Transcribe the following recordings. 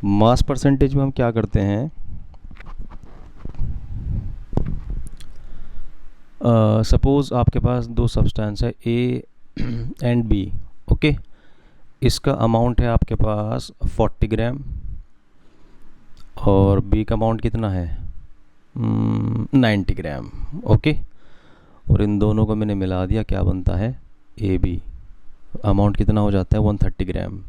Mass percentage में हम क्या करते हैं, सपोज़ आपके पास दो सब्सटेंस है ए एंड बी, ओके। इसका अमाउंट है आपके पास 40 ग्राम और बी का अमाउंट कितना है 90 ग्राम, ओके। और इन दोनों को मैंने मिला दिया, क्या बनता है ए बी, अमाउंट कितना हो जाता है 130 ग्राम।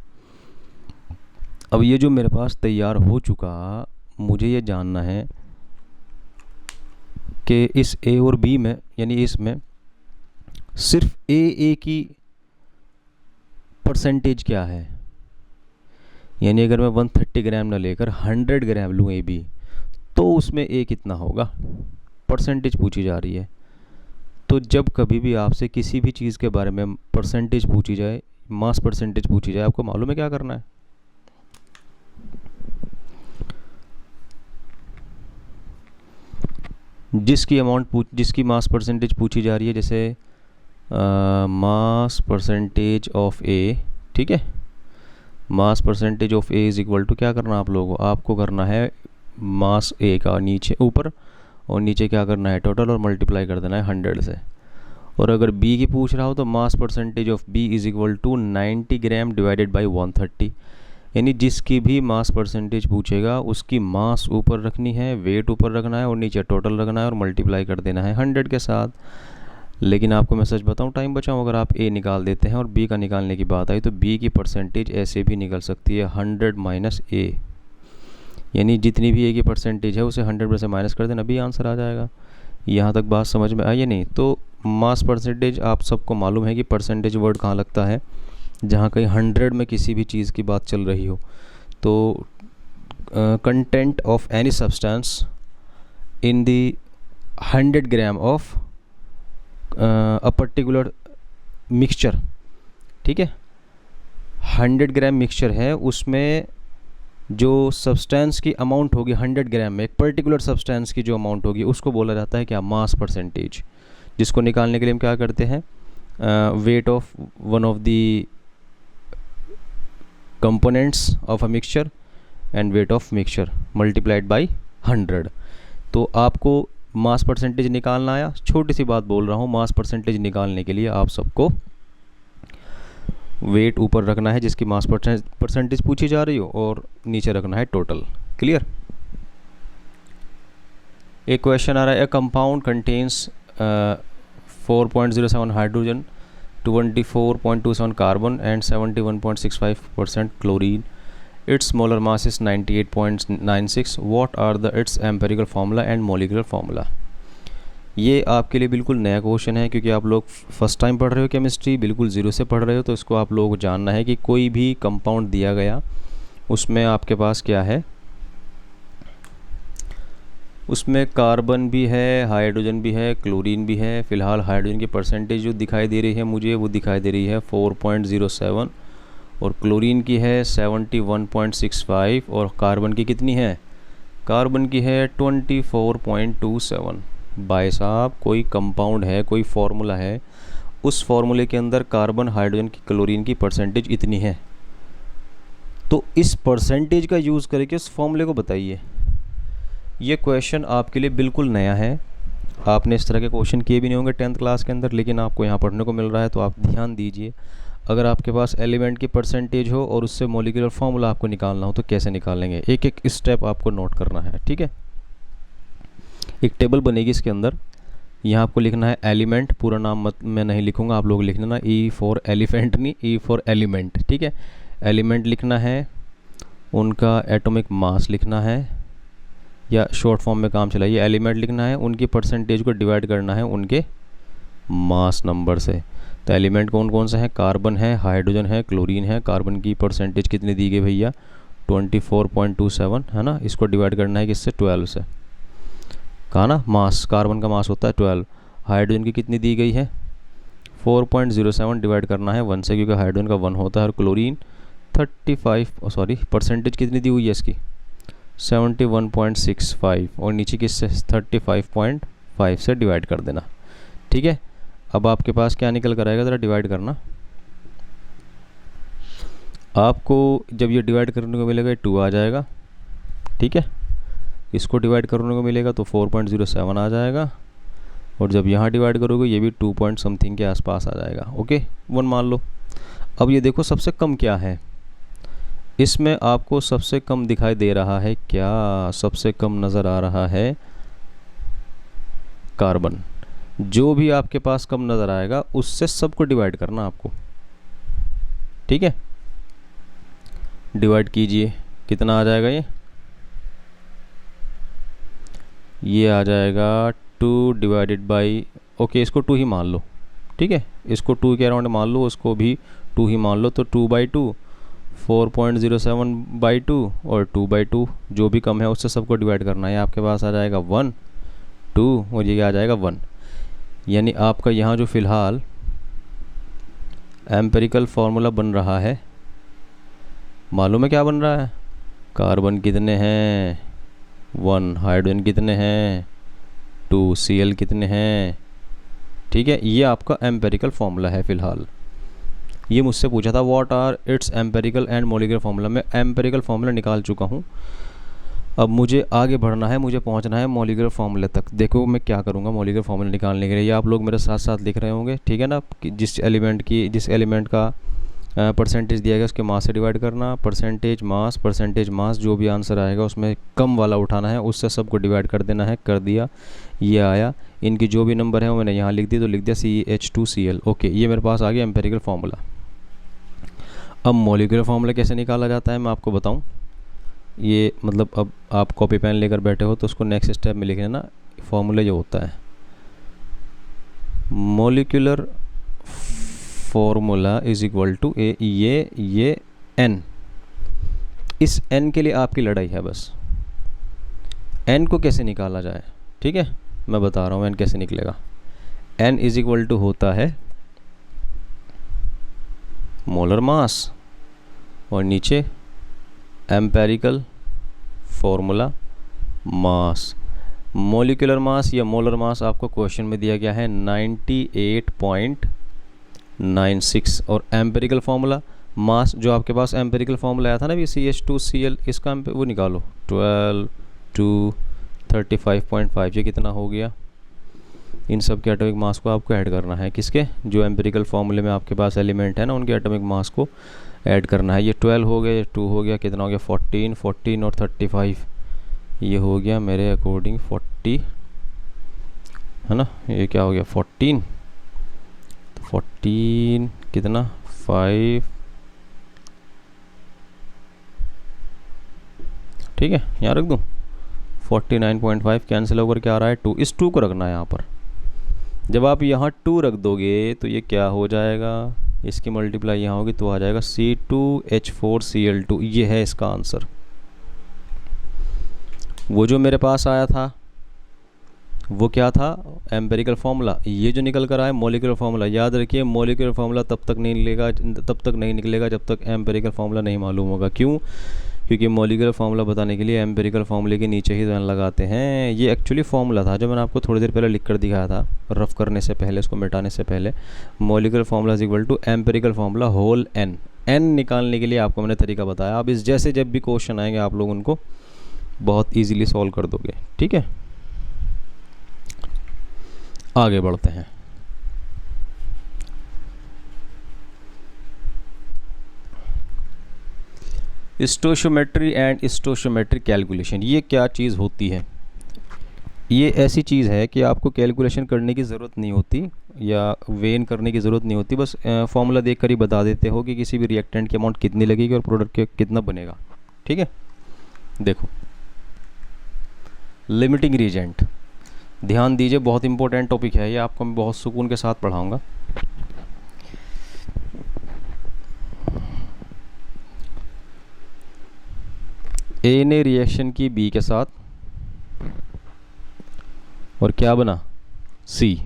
अब ये जो मेरे पास तैयार हो चुका, मुझे ये जानना है कि इस ए और बी में, यानी इसमें सिर्फ ए की परसेंटेज क्या है। यानी अगर मैं 130 ग्राम ना लेकर 100 ग्राम लूँ ए बी, तो उसमें ए कितना होगा, परसेंटेज पूछी जा रही है। तो जब कभी भी आपसे किसी भी चीज़ के बारे में परसेंटेज पूछी जाए, मास परसेंटेज पूछी जाए, आपको मालूम है क्या करना है। जिसकी मास परसेंटेज पूछी जा रही है, जैसे मास परसेंटेज ऑफ ए, ठीक है, mass percentage of A is equal to क्या करना आप लोगों को, आपको करना है मास ए का नीचे ऊपर और नीचे क्या करना है टोटल, और मल्टीप्लाई कर देना है 100 से। और अगर बी की पूछ रहा हो तो mass percentage of B is equal to 90 gram divided by 130। यानी जिसकी भी मास परसेंटेज पूछेगा उसकी मास ऊपर रखनी है, वेट ऊपर रखना है और नीचे टोटल रखना है और मल्टीप्लाई कर देना है 100 के साथ। लेकिन आपको मैं सच बताऊं, टाइम बचाऊं, अगर आप ए निकाल देते हैं और बी का निकालने की बात आई तो बी की परसेंटेज ऐसे भी निकल सकती है 100 माइनस ए। यानी जितनी भी ए की परसेंटेज है उसे 100 में से माइनस कर देना, अभी आंसर आ जाएगा। यहाँ तक बात समझ में आई या नहीं। तो मास परसेंटेज आप सबको मालूम है कि परसेंटेज वर्ड कहाँ लगता है, जहाँ कहीं 100 में किसी भी चीज़ की बात चल रही हो। तो content of any substance in the 100 gram of a particular mixture, ठीक है, 100 ग्राम मिक्सचर है, उसमें जो सब्सटेंस की अमाउंट होगी 100 ग्राम में, एक पर्टिकुलर सब्सटेंस की जो अमाउंट होगी उसको बोला जाता है क्या, मास परसेंटेज। जिसको निकालने के लिए हम क्या करते हैं, weight of one of the components of a mixture and weight of mixture multiplied by 100। तो आपको मास परसेंटेज निकालना आया। छोटी सी बात बोल रहा हूँ, मास परसेंटेज निकालने के लिए आप सबको वेट ऊपर रखना है जिसकी मास परसेंटेज पूछी जा रही हो, और नीचे रखना है टोटल। क्लियर। एक क्वेश्चन आ रहा है, ए compound contains 4.07 hydrogen, 24.27 carbon and 71.65% chlorine, its molar mass is 98.96, what are the its empirical formula and molecular formula। ये आपके लिए बिल्कुल नया क्वेश्चन है, क्योंकि आप लोग फर्स्ट टाइम पढ़ रहे हो केमिस्ट्री, बिल्कुल ज़ीरो से पढ़ रहे हो। तो इसको आप लोगों को जानना है कि कोई भी कंपाउंड दिया गया उसमें आपके पास क्या है, उसमें कार्बन भी है, हाइड्रोजन भी है, क्लोरीन भी है। फ़िलहाल हाइड्रोजन की परसेंटेज जो दिखाई दे रही है मुझे, वो दिखाई दे रही है 4.07 और क्लोरीन की है 71.65 और कार्बन की कितनी है, कार्बन की है 24.27। भाई साहब, कोई कंपाउंड है, कोई फार्मूला है, उस फार्मूले के अंदर कार्बन, हाइड्रोजन की, क्लोरीन की परसेंटेज इतनी है। तो इस परसेंटेज का यूज़ करके उस फार्मूले को बताइए। ये क्वेश्चन आपके लिए बिल्कुल नया है, आपने इस तरह के क्वेश्चन किए भी नहीं होंगे 10th क्लास के अंदर, लेकिन आपको यहाँ पढ़ने को मिल रहा है तो आप ध्यान दीजिए। अगर आपके पास एलिमेंट की परसेंटेज हो और उससे मॉलिक्यूलर फार्मूला आपको निकालना हो तो कैसे निकालेंगे, एक एक स्टेप आपको नोट करना है, ठीक है। एक टेबल बनेगी इसके अंदर, यहाँ आपको लिखना है एलिमेंट, पूरा नाम मैं नहीं लिखूँगा, आप लोग लिख लेना, ई फॉर एलिफेंट नहीं, ई फॉर एलिमेंट, ठीक है। एलिमेंट लिखना है, उनका एटॉमिक मास लिखना है, या शॉर्ट फॉर्म में काम चलाइए, एलिमेंट लिखना है, उनकी परसेंटेज को डिवाइड करना है उनके मास नंबर से। तो एलिमेंट कौन कौन से हैं, कार्बन है, हाइड्रोजन है, क्लोरीन है। कार्बन की परसेंटेज कितनी दी गई भैया, 24.27 है ना। इसको डिवाइड करना है किससे, 12 से। कहा ना, मास, कार्बन का मास होता है 12। हाइड्रोजन की कितनी दी गई है, 4.07 डिवाइड करना है 1 से, क्योंकि हाइड्रोजन का 1 होता है। और क्लोरीन 35 परसेंटेज कितनी दी हुई है इसकी, 71.65 और नीचे किससे 35.5 से डिवाइड कर देना, ठीक है। अब आपके पास क्या निकल कर आएगा, ज़रा डिवाइड करना। आपको जब ये डिवाइड करने को मिलेगा 2 आ जाएगा, ठीक है। इसको डिवाइड करने को मिलेगा तो 4.07 आ जाएगा, और जब यहाँ डिवाइड करोगे ये भी 2 पॉइंट समथिंग के आसपास आ जाएगा। ओके, 1 मान लो। अब ये देखो सबसे कम क्या है, इसमें आपको सबसे कम दिखाई दे रहा है क्या? सबसे कम नज़र आ रहा है कार्बन। जो भी आपके पास कम नज़र आएगा उससे सबको डिवाइड करना आपको, ठीक है। डिवाइड कीजिए, कितना आ जाएगा ये आ जाएगा 2 डिवाइडेड बाई, ओके इसको 2 ही मान लो, ठीक है। इसको 2 के अराउंड मान लो, उसको भी 2 ही मान लो। तो 2/2, 4.07/2 और 2/2, जो भी कम है उससे सबको डिवाइड करना है। आपके पास आ जाएगा 1, 2 और ये आ जाएगा 1। यानी आपका यहाँ जो फ़िलहाल एम्पिरिकल फार्मूला बन रहा है, मालूम है क्या बन रहा है? कार्बन कितने हैं 1, हाइड्रोजन कितने हैं 2, Cl कितने हैं, ठीक है। ये आपका एम्पेरिकल फार्मूला है फ़िलहाल। ये मुझसे पूछा था what are its empirical and molecular formula. मैं एम्पेरिकल फार्मूला निकाल चुका हूँ, अब मुझे आगे बढ़ना है, मुझे पहुँचना है मॉलिक्यूलर फार्मूले तक। देखो मैं क्या करूँगा मॉलिक्यूलर फार्मूला निकालने के लिए, ये आप लोग मेरे साथ साथ लिख रहे होंगे, ठीक है ना। कि जिस एलिमेंट का परसेंटेज दिया गया उसके मास से डिवाइड करना, परसेंटेज मास जो भी आंसर आएगा उसमें कम वाला उठाना है, उससे सबको डिवाइड कर देना है। कर दिया, ये आया। इनकी जो भी नंबर है वो मैंने यहाँ लिख दी, तो लिख दिया CH2Cl। ओके, ये मेरे पास आ गया एम्पेरिकल फार्मूला। अब मॉलिक्यूलर फार्मूला कैसे निकाला जाता है मैं आपको बताऊँ। ये मतलब अब आप कॉपी पेन लेकर बैठे हो तो उसको नेक्स्ट स्टेप में लिख लेना। फार्मूला जो होता है molecular formula is equal to ये n। इस n के लिए आपकी लड़ाई है बस, n को कैसे निकाला जाए, ठीक है। मैं बता रहा हूँ n कैसे निकलेगा। n इज इक्वल टू होता है मोलर मास और नीचे empirical formula mass. Molecular mass या मोलर मास आपको क्वेश्चन में दिया गया है 98.96, और एम्पेरिकल फार्मूला मास जो आपके पास एम्पेरिकल फार्मूला आया था ना भी CH2Cl, इसका वो निकालो 12 to 35.5, ये कितना हो गया। इन सब के एटॉमिक मास को आपको ऐड करना है, किसके? जो एम्पेरिकल फार्मूले में आपके पास एलिमेंट है ना उनके एटॉमिक मास को ऐड करना है। ये 12 हो गया, ये 2 हो गया, कितना हो गया 14 और 35, ये हो गया मेरे अकॉर्डिंग 40, है ना। ये क्या हो गया 14 कितना 5, ठीक है। यहाँ रख दूँ 49.5, कैंसिल होकर क्या आ रहा है 2। इस 2 को रखना है यहाँ पर। जब आप यहाँ 2 रख दोगे तो ये क्या हो जाएगा, इसकी मल्टीप्लाई यहाँ होगी तो आ जाएगा C2H4Cl2। ये है इसका आंसर। वो जो मेरे पास आया था वो क्या था, एम्पेरिकल फार्मूला। ये जो निकल कर आया मॉलिक्यूलर फार्मूला। याद रखिए मॉलिक्यूलर फार्मूला तब तक नहीं निकलेगा जब तक एम्पेरिकल फार्मूला नहीं मालूम होगा। क्यों? क्योंकि मॉलिक्यूलर फार्मूला बताने के लिए एम्पेरिकल फार्मूले के नीचे ही लगाते हैं। ये एक्चुअली फार्मूला था जो मैंने आपको थोड़ी देर पहले लिख कर दिखाया था, रफ करने से पहले, इसको मिटाने से पहले। Molecular formula is equal to empirical formula whole n निकालने के लिए आपको मैंने तरीका बताया। अब इस जैसे जब भी क्वेश्चन आएंगे आप लोग उनको बहुत ईजीली सॉल्व कर दोगे, ठीक है। आगे बढ़ते हैं। स्टोशियोमेट्री एंड स्टोशियोमेट्रिक कैलकुलेशन, ये क्या चीज़ होती है? ये ऐसी चीज़ है कि आपको कैलकुलेशन करने की ज़रूरत नहीं होती या वेन करने की ज़रूरत नहीं होती, बस फॉर्मूला देख कर ही बता देते हो कि किसी भी रिएक्टेंट की अमाउंट कितनी लगेगी और प्रोडक्ट के कितना बनेगा, ठीक है। देखो लिमिटिंग रीजेंट, ध्यान दीजिए, बहुत इंपॉर्टेंट टॉपिक है ये, आपको मैं बहुत सुकून के साथ पढ़ाऊँगा। ए ने रिएक्शन की बी के साथ और क्या बना सी,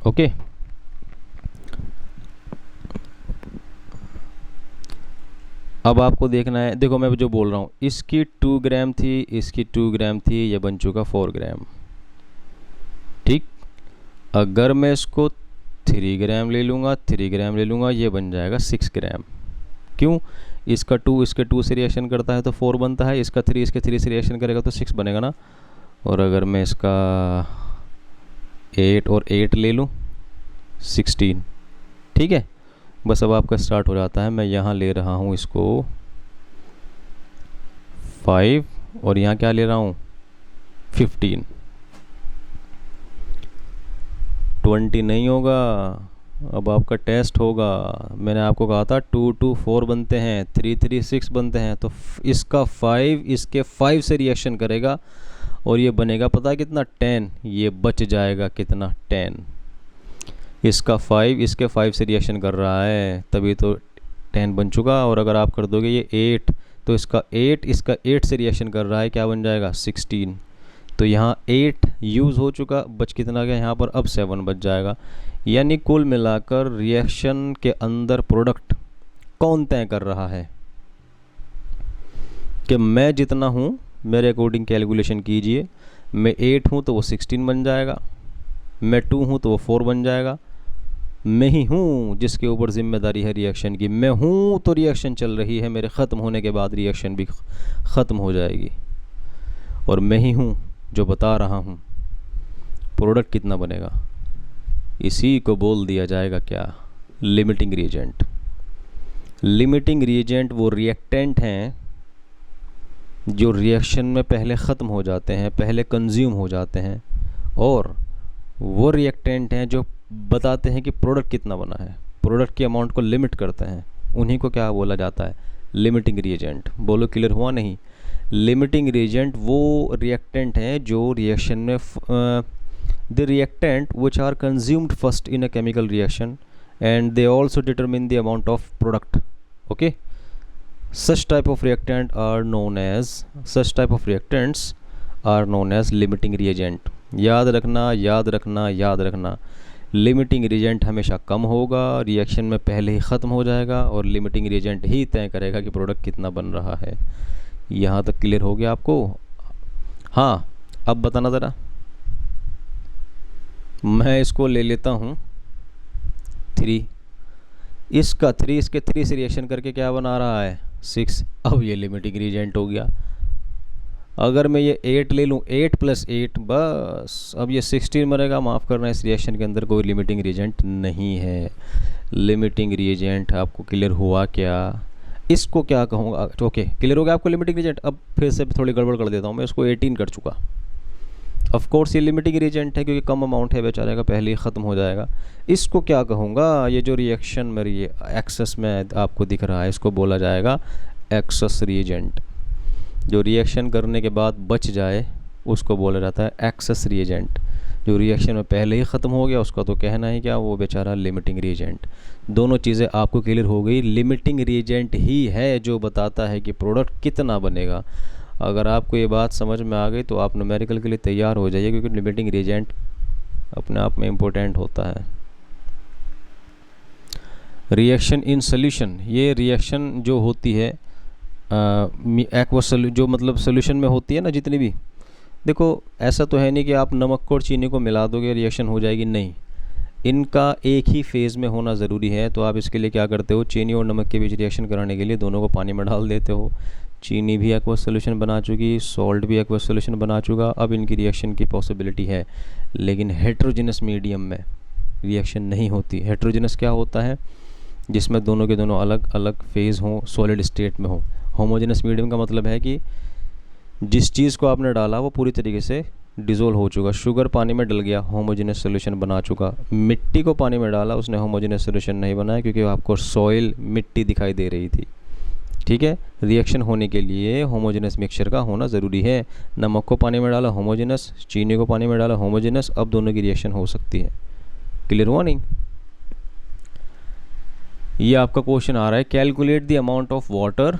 ओके। अब आपको देखना है, देखो मैं जो बोल रहा हूँ, इसकी 2 ग्राम थी, इसकी 2 ग्राम थी, ये बन चुका 4 ग्राम, ठीक। अगर मैं इसको 3 ग्राम ले लूँगा, 3 ग्राम ले लूँगा, ये बन जाएगा 6 ग्राम। क्यों? इसका 2 इसके 2 से रिएक्शन करता है तो 4 बनता है, इसका 3 इसके 3 से रिएक्शन करेगा तो 6 बनेगा ना। और अगर मैं इसका 8 और 8 ले लूँ 16, ठीक है। बस अब आपका स्टार्ट हो जाता है। मैं यहाँ ले रहा हूँ इसको 5 और यहाँ क्या ले रहा हूँ 15। 20 नहीं होगा। अब आपका टेस्ट होगा। मैंने आपको कहा था 2 2 4 बनते हैं, 3 3 6 बनते हैं, तो इसका 5 इसके 5 से रिएक्शन करेगा और ये बनेगा पता है कितना 10। ये बच जाएगा कितना 10। इसका 5 इसके 5 से रिएक्शन कर रहा है तभी तो 10 बन चुका। और अगर आप कर दोगे ये 8 तो इसका 8 इसका 8 से रिएक्शन कर रहा है, क्या बन जाएगा 16। तो यहाँ 8 यूज़ हो चुका, बच कितना गया यहाँ पर, अब 7 बच जाएगा। यानी कुल मिलाकर रिएक्शन के अंदर प्रोडक्ट कौन तय कर रहा है कि मैं जितना हूँ मेरे अकॉर्डिंग कैलकुलेशन कीजिए। मैं 8 हूँ तो वो 16 बन जाएगा, मैं 2 हूँ तो वो 4 बन जाएगा। मैं ही हूँ जिसके ऊपर जिम्मेदारी है रिएक्शन की। मैं हूँ तो रिएक्शन चल रही है, मेरे ख़त्म होने के बाद रिएक्शन भी ख़त्म हो जाएगी। और मैं ही हूँ जो बता रहा हूँ प्रोडक्ट कितना बनेगा। इसी को बोल दिया जाएगा क्या, लिमिटिंग रिएजेंट। लिमिटिंग रिएजेंट वो रिएक्टेंट हैं जो रिएक्शन में पहले ख़त्म हो जाते हैं, पहले कंज्यूम हो जाते हैं, और वो रिएक्टेंट हैं जो बताते हैं कि प्रोडक्ट कितना बना है, प्रोडक्ट के अमाउंट को लिमिट करते हैं। उन्हीं को क्या बोला जाता है, लिमिटिंग रिएजेंट। बोलो क्लियर हुआ नहीं? लिमिटिंग रिएजेंट वो रिएक्टेंट हैं जो रिएक्शन में the reactant which are consumed first in a chemical reaction and they also determine the amount of product. Okay, such type of reactants are known as limiting reagent। याद रखना याद रखना याद रखना, लिमिटिंग रिएजेंट हमेशा कम होगा, reaction में पहले ही ख़त्म हो जाएगा, और लिमिटिंग रिएजेंट ही तय करेगा कि प्रोडक्ट कितना बन रहा है। यहाँ तक क्लियर हो गया आपको? हाँ, अब बताना ज़रा। मैं इसको ले लेता हूँ 3, इसका 3 इसके 3 से रिएक्शन करके क्या बना रहा है 6। अब ये लिमिटिंग रिएजेंट हो गया। अगर मैं ये 8 ले लूँ, 8 + 8, बस अब ये 16 बनेगा। माफ़ करना, इस रिएक्शन के अंदर कोई लिमिटिंग रिएजेंट नहीं है। लिमिटिंग रिएजेंट आपको क्लियर हुआ क्या? इसको क्या कहूँगा? ओके, क्लियर हो गया आपको लिमिटिंग रिएजेंट? अब फिर से थोड़ी गड़बड़ कर देता हूँ, मैं इसको 18 कर चुका। ऑफ कोर्स ये लिमिटिंग रिएजेंट है क्योंकि कम अमाउंट है बेचारे का, पहले ही ख़त्म हो जाएगा। इसको क्या कहूँगा? ये जो रिएक्शन मेरी ये एक्सेस में आपको दिख रहा है, इसको बोला जाएगा एक्सेस रिएजेंट। जो रिएक्शन करने के बाद बच जाए उसको बोला जाता है एक्सेस रिएजेंट। जो रिएक्शन में पहले ही ख़त्म हो गया उसका तो कहना ही क्या, वो बेचारा लिमिटिंग रिएजेंट। दोनों चीज़ें आपको क्लियर हो गई। लिमिटिंग रिएजेंट ही है जो बताता है कि प्रोडक्ट कितना बनेगा। अगर आपको ये बात समझ में आ गई तो आप न्यूमेरिकल के लिए तैयार हो जाइए, क्योंकि लिमिटिंग रिएजेंट अपने आप में इम्पोर्टेंट होता है। रिएक्शन इन सोल्यूशन, ये रिएक्शन जो होती है एक्वस जो मतलब सोल्यूशन में होती है ना, जितनी भी, देखो ऐसा तो है नहीं कि आप नमक को और चीनी को मिला दोगे रिएक्शन हो जाएगी, नहीं। इनका एक ही फेज़ में होना ज़रूरी है। तो आप इसके लिए क्या करते हो, चीनी और नमक के बीच रिएक्शन कराने के लिए दोनों को पानी में डाल देते हो। चीनी भी एक्वस सोल्यूशन बना चुकी, सॉल्ट भी एक्वस सोल्यूशन बना चुका। अब इनकी रिएक्शन की पॉसिबिलिटी है, लेकिन हेट्रोजिनस मीडियम में रिएक्शन नहीं होती। हेट्रोजिनस क्या होता है? जिसमें दोनों के दोनों अलग अलग फेज़ हों, सॉलिड स्टेट में हो। होमोजेनस मीडियम का मतलब है कि जिस चीज़ को आपने डाला वो पूरी तरीके से डिज़ोल्व हो चुका। शुगर पानी में डल गया, होमोजेनस सोल्यूशन बना चुका। मिट्टी को पानी में डाला, उसने होमोजेनस सोल्यूशन नहीं बनाया, क्योंकि आपको सॉइल मिट्टी दिखाई दे रही थी। ठीक है, रिएक्शन होने के लिए होमोजेनस मिक्सचर का होना ज़रूरी है। नमक को पानी में डाला होमोजेनस, चीनी को पानी में डाला होमोजेनस, अब दोनों की रिएक्शन हो सकती है। क्लियर हुआ नहीं? ये आपका क्वेश्चन आ रहा है, calculate the amount of water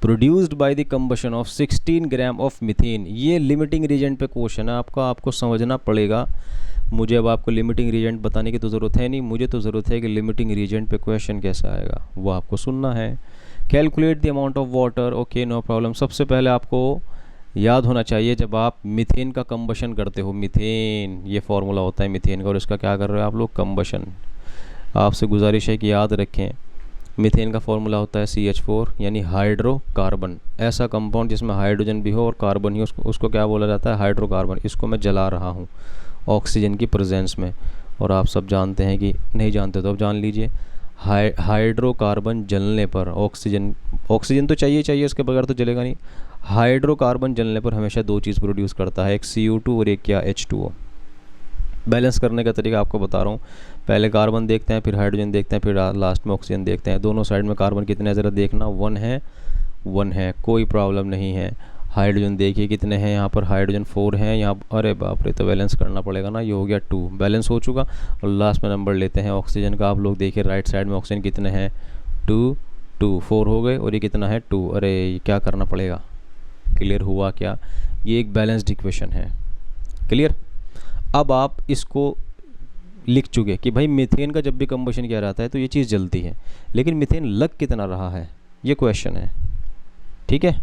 produced by the combustion of 16 gram of methane. ये लिमिटिंग रिएजेंट पे क्वेश्चन है आपका, आपको समझना पड़ेगा। मुझे अब आपको लिमिटिंग रिएजेंट बताने की तो ज़रूरत है नहीं, मुझे तो ज़रूरत है कि लिमिटिंग रिएजेंट पे क्वेश्चन कैसा आएगा वो आपको सुनना है। Calculate the amount of water, okay no problem. सबसे पहले आपको याद होना चाहिए, जब आप मीथेन का कंबशन करते हो, मीथेन ये फार्मूला होता है मीथेन का, और इसका क्या कर रहे हो आप लोग, कंबशन। आपसे गुजारिश है कि याद रखें, मीथेन का फॉर्मूला होता है CH4 यानी हाइड्रोकार्बन। ऐसा कंपाउंड जिसमें हाइड्रोजन भी हो और कार्बन ही हो, उसको क्या बोला जाता है? हाइड्रोकार्बन। इसको मैं जला रहा हूँ ऑक्सीजन की प्रेजेंस में। और आप सब जानते हैं कि नहीं जानते तो अब जान लीजिए, हाइड्रोकार्बन जलने पर ऑक्सीजन तो चाहिए, इसके बगैर तो जलेगा नहीं। हाइड्रोकार्बन जलने पर हमेशा दो चीज़ प्रोड्यूस करता है, एक CO2 और एक क्या? H2O। बैलेंस करने का तरीका आपको बता रहा हूँ। पहले कार्बन देखते हैं, फिर हाइड्रोजन देखते हैं, फिर लास्ट में ऑक्सीजन देखते हैं। दोनों साइड में कार्बन कितने हैं ज़रा देखना। 1 है, कोई प्रॉब्लम नहीं है। हाइड्रोजन देखिए कितने हैं यहाँ पर, हाइड्रोजन 4 हैं यहाँ। अरे बाप रे, तो बैलेंस करना पड़ेगा ना। ये हो गया 2, बैलेंस हो चुका। और लास्ट में नंबर लेते हैं ऑक्सीजन का। आप लोग देखिए राइट साइड में ऑक्सीजन कितने हैं? 2 4 हो गए। और ये कितना है? 2। अरे ये क्या करना पड़ेगा? क्लियर हुआ क्या? ये एक बैलेंस्ड इक्वेशन है। क्लियर? अब आप इसको लिख चुके कि भाई मीथेन का जब भी कंबशन किया जाता है तो ये चीज़ जलती है, लेकिन मीथेन लग कितना रहा है, ये क्वेश्चन है। ठीक है,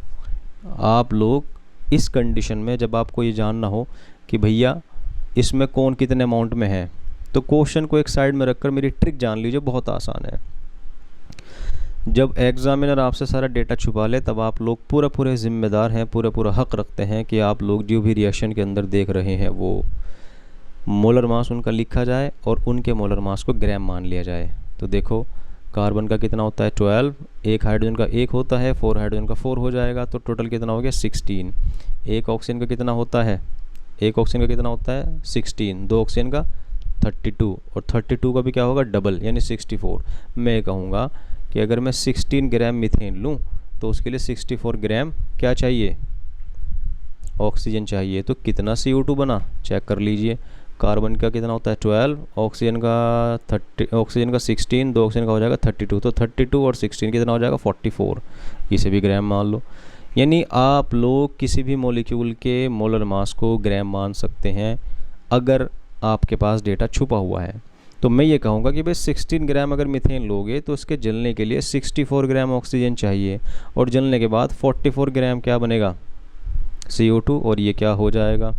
आप लोग इस कंडीशन में जब आपको ये जानना हो कि भैया इसमें कौन कितने अमाउंट में है, तो क्वेश्चन को एक साइड में रखकर मेरी ट्रिक जान लीजिए, बहुत आसान है। जब एग्जामिनर आपसे सारा डेटा छुपा ले तब आप लोग पूरे जिम्मेदार हैं, पूरा हक रखते हैं कि आप लोग जो भी रिएक्शन के अंदर देख रहे हैं वो मोलर मास उनका लिखा जाए और उनके मोलर मास को ग्राम मान लिया जाए। तो देखो कार्बन का कितना होता है? 12। एक हाइड्रोजन का 1 होता है, 4 हाइड्रोजन का 4 हो जाएगा, तो टोटल कितना हो गया? 16। एक ऑक्सीजन का कितना होता है? 16। 2 ऑक्सीजन का 32, और 32 का भी क्या होगा? डबल, यानी 64। मैं कहूँगा कि अगर मैं 16 ग्राम मीथेन लूँ तो उसके लिए 64 ग्राम क्या चाहिए? ऑक्सीजन चाहिए। तो कितना CO2 बना? चेक कर लीजिए। कार्बन का कितना होता है? 12, ऑक्सीजन का 16, 2 ऑक्सीजन का हो जाएगा 32। तो 32 और 16 कितना हो जाएगा? 44। इसे भी ग्राम मान लो। यानी आप लोग किसी भी मॉलिक्यूल के मोलर मास को ग्राम मान सकते हैं अगर आपके पास डेटा छुपा हुआ है। तो मैं ये कहूँगा कि भाई 16 ग्राम अगर मीथेन लोगे तो उसके जलने के लिए 64 ग्राम ऑक्सीजन चाहिए, और जलने के बाद 44 ग्राम क्या बनेगा? CO2। और ये क्या हो जाएगा?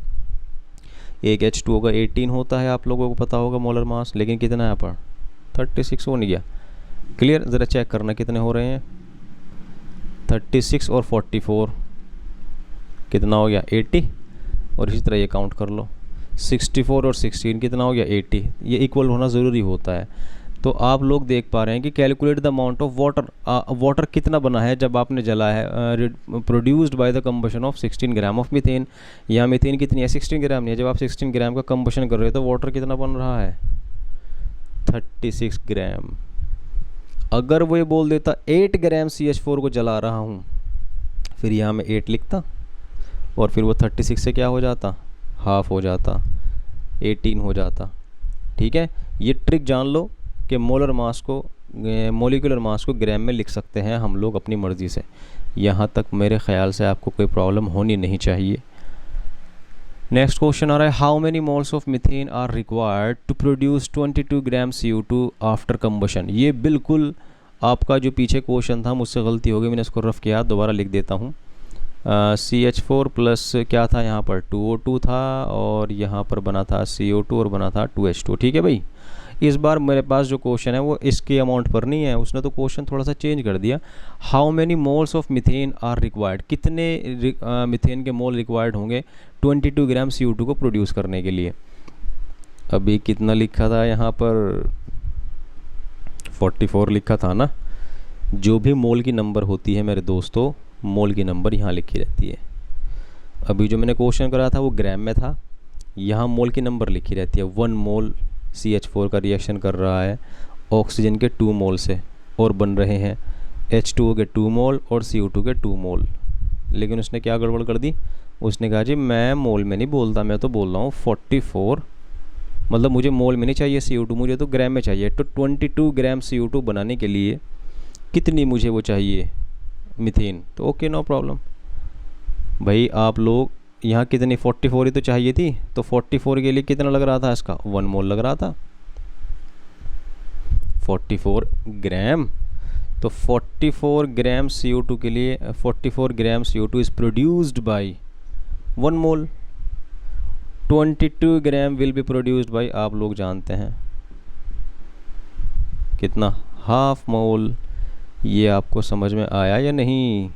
एक H2O का 18 होता है, आप लोगों को पता होगा मोलर मास, लेकिन कितना है यहाँ पर? 36 हो नहीं गया? क्लियर? ज़रा चेक करना कितने हो रहे हैं। 36 और 44 कितना हो गया? 80। और इसी तरह ये काउंट कर लो, 64 और 16 कितना हो गया? 80। ये इक्वल होना ज़रूरी होता है। तो आप लोग देख पा रहे हैं कि calculate the amount of water कितना बना है जब आपने जला है, produced by the combustion of 16 gram of methane. यहाँ मीथेन कितनी है? 16 ग्राम नहीं है। जब आप 16 ग्राम का कंबशन कर रहे हो तो वाटर कितना बन रहा है? 36 ग्राम। अगर वो ये बोल देता 8 ग्राम CH4 को जला रहा हूँ, फिर यहाँ मैं 8 लिखता और फिर वो 36 से क्या हो जाता? हाफ हो जाता, 18 हो जाता। ठीक है, ये ट्रिक जान लो कि मोलिकुलर मास को ग्राम में लिख सकते हैं हम लोग अपनी मर्ज़ी से। यहाँ तक मेरे ख्याल से आपको कोई प्रॉब्लम होनी नहीं चाहिए। नेक्स्ट क्वेश्चन आ रहा है, how many moles of methane are required to produce 22 gram CO2 after combustion. ये बिल्कुल आपका जो पीछे क्वेश्चन था मुझसे गलती हो गई, मैंने इसको रफ किया, दोबारा लिख देता हूँ। CH4 प्लस क्या था यहाँ पर? 2O2 था, और यहाँ पर बना था CO2 और बना था 2H2। ठीक है भाई, इस बार मेरे पास जो क्वेश्चन है वो इसके अमाउंट पर नहीं है, उसने तो क्वेश्चन थोड़ा सा चेंज कर दिया। How many moles of methane are required, कितने मीथेन के मोल रिक्वायर्ड होंगे 22 ग्राम CO2 को प्रोड्यूस करने के लिए। अभी कितना लिखा था यहाँ पर? 44 लिखा था ना। जो भी मोल की नंबर होती है मेरे दोस्तों, मोल की नंबर यहाँ लिखी रहती है। अभी जो मैंने क्वेश्चन करा था वो ग्राम में था, यहाँ मोल की नंबर लिखी रहती है। 1 मोल CH4 का रिएक्शन कर रहा है ऑक्सीजन के 2 मोल से, और बन रहे हैं H2O के 2 मोल और CO2 के 2 मोल। लेकिन उसने क्या गड़बड़ कर दी? उसने कहा जी मैं मोल में नहीं बोलता, मैं तो बोल रहा हूँ 44, मतलब मुझे मोल में नहीं चाहिए CO2, मुझे तो ग्राम में चाहिए। तो 22 ग्राम CO2 बनाने के लिए कितनी मुझे वो चाहिए मीथेन? तो ओके, नो प्रॉब्लम भाई। आप लोग यहाँ कितनी 44 ही तो चाहिए थी, तो 44 के लिए कितना लग रहा था? इसका 1 मोल लग रहा था, 44 ग्राम। तो 44 ग्राम CO2 के लिए 44 ग्राम CO2 is produced by 1 mole. 22 gram will be produced by, आप लोग जानते हैं कितना? Half mole. ये आपको समझ में आया या नहीं?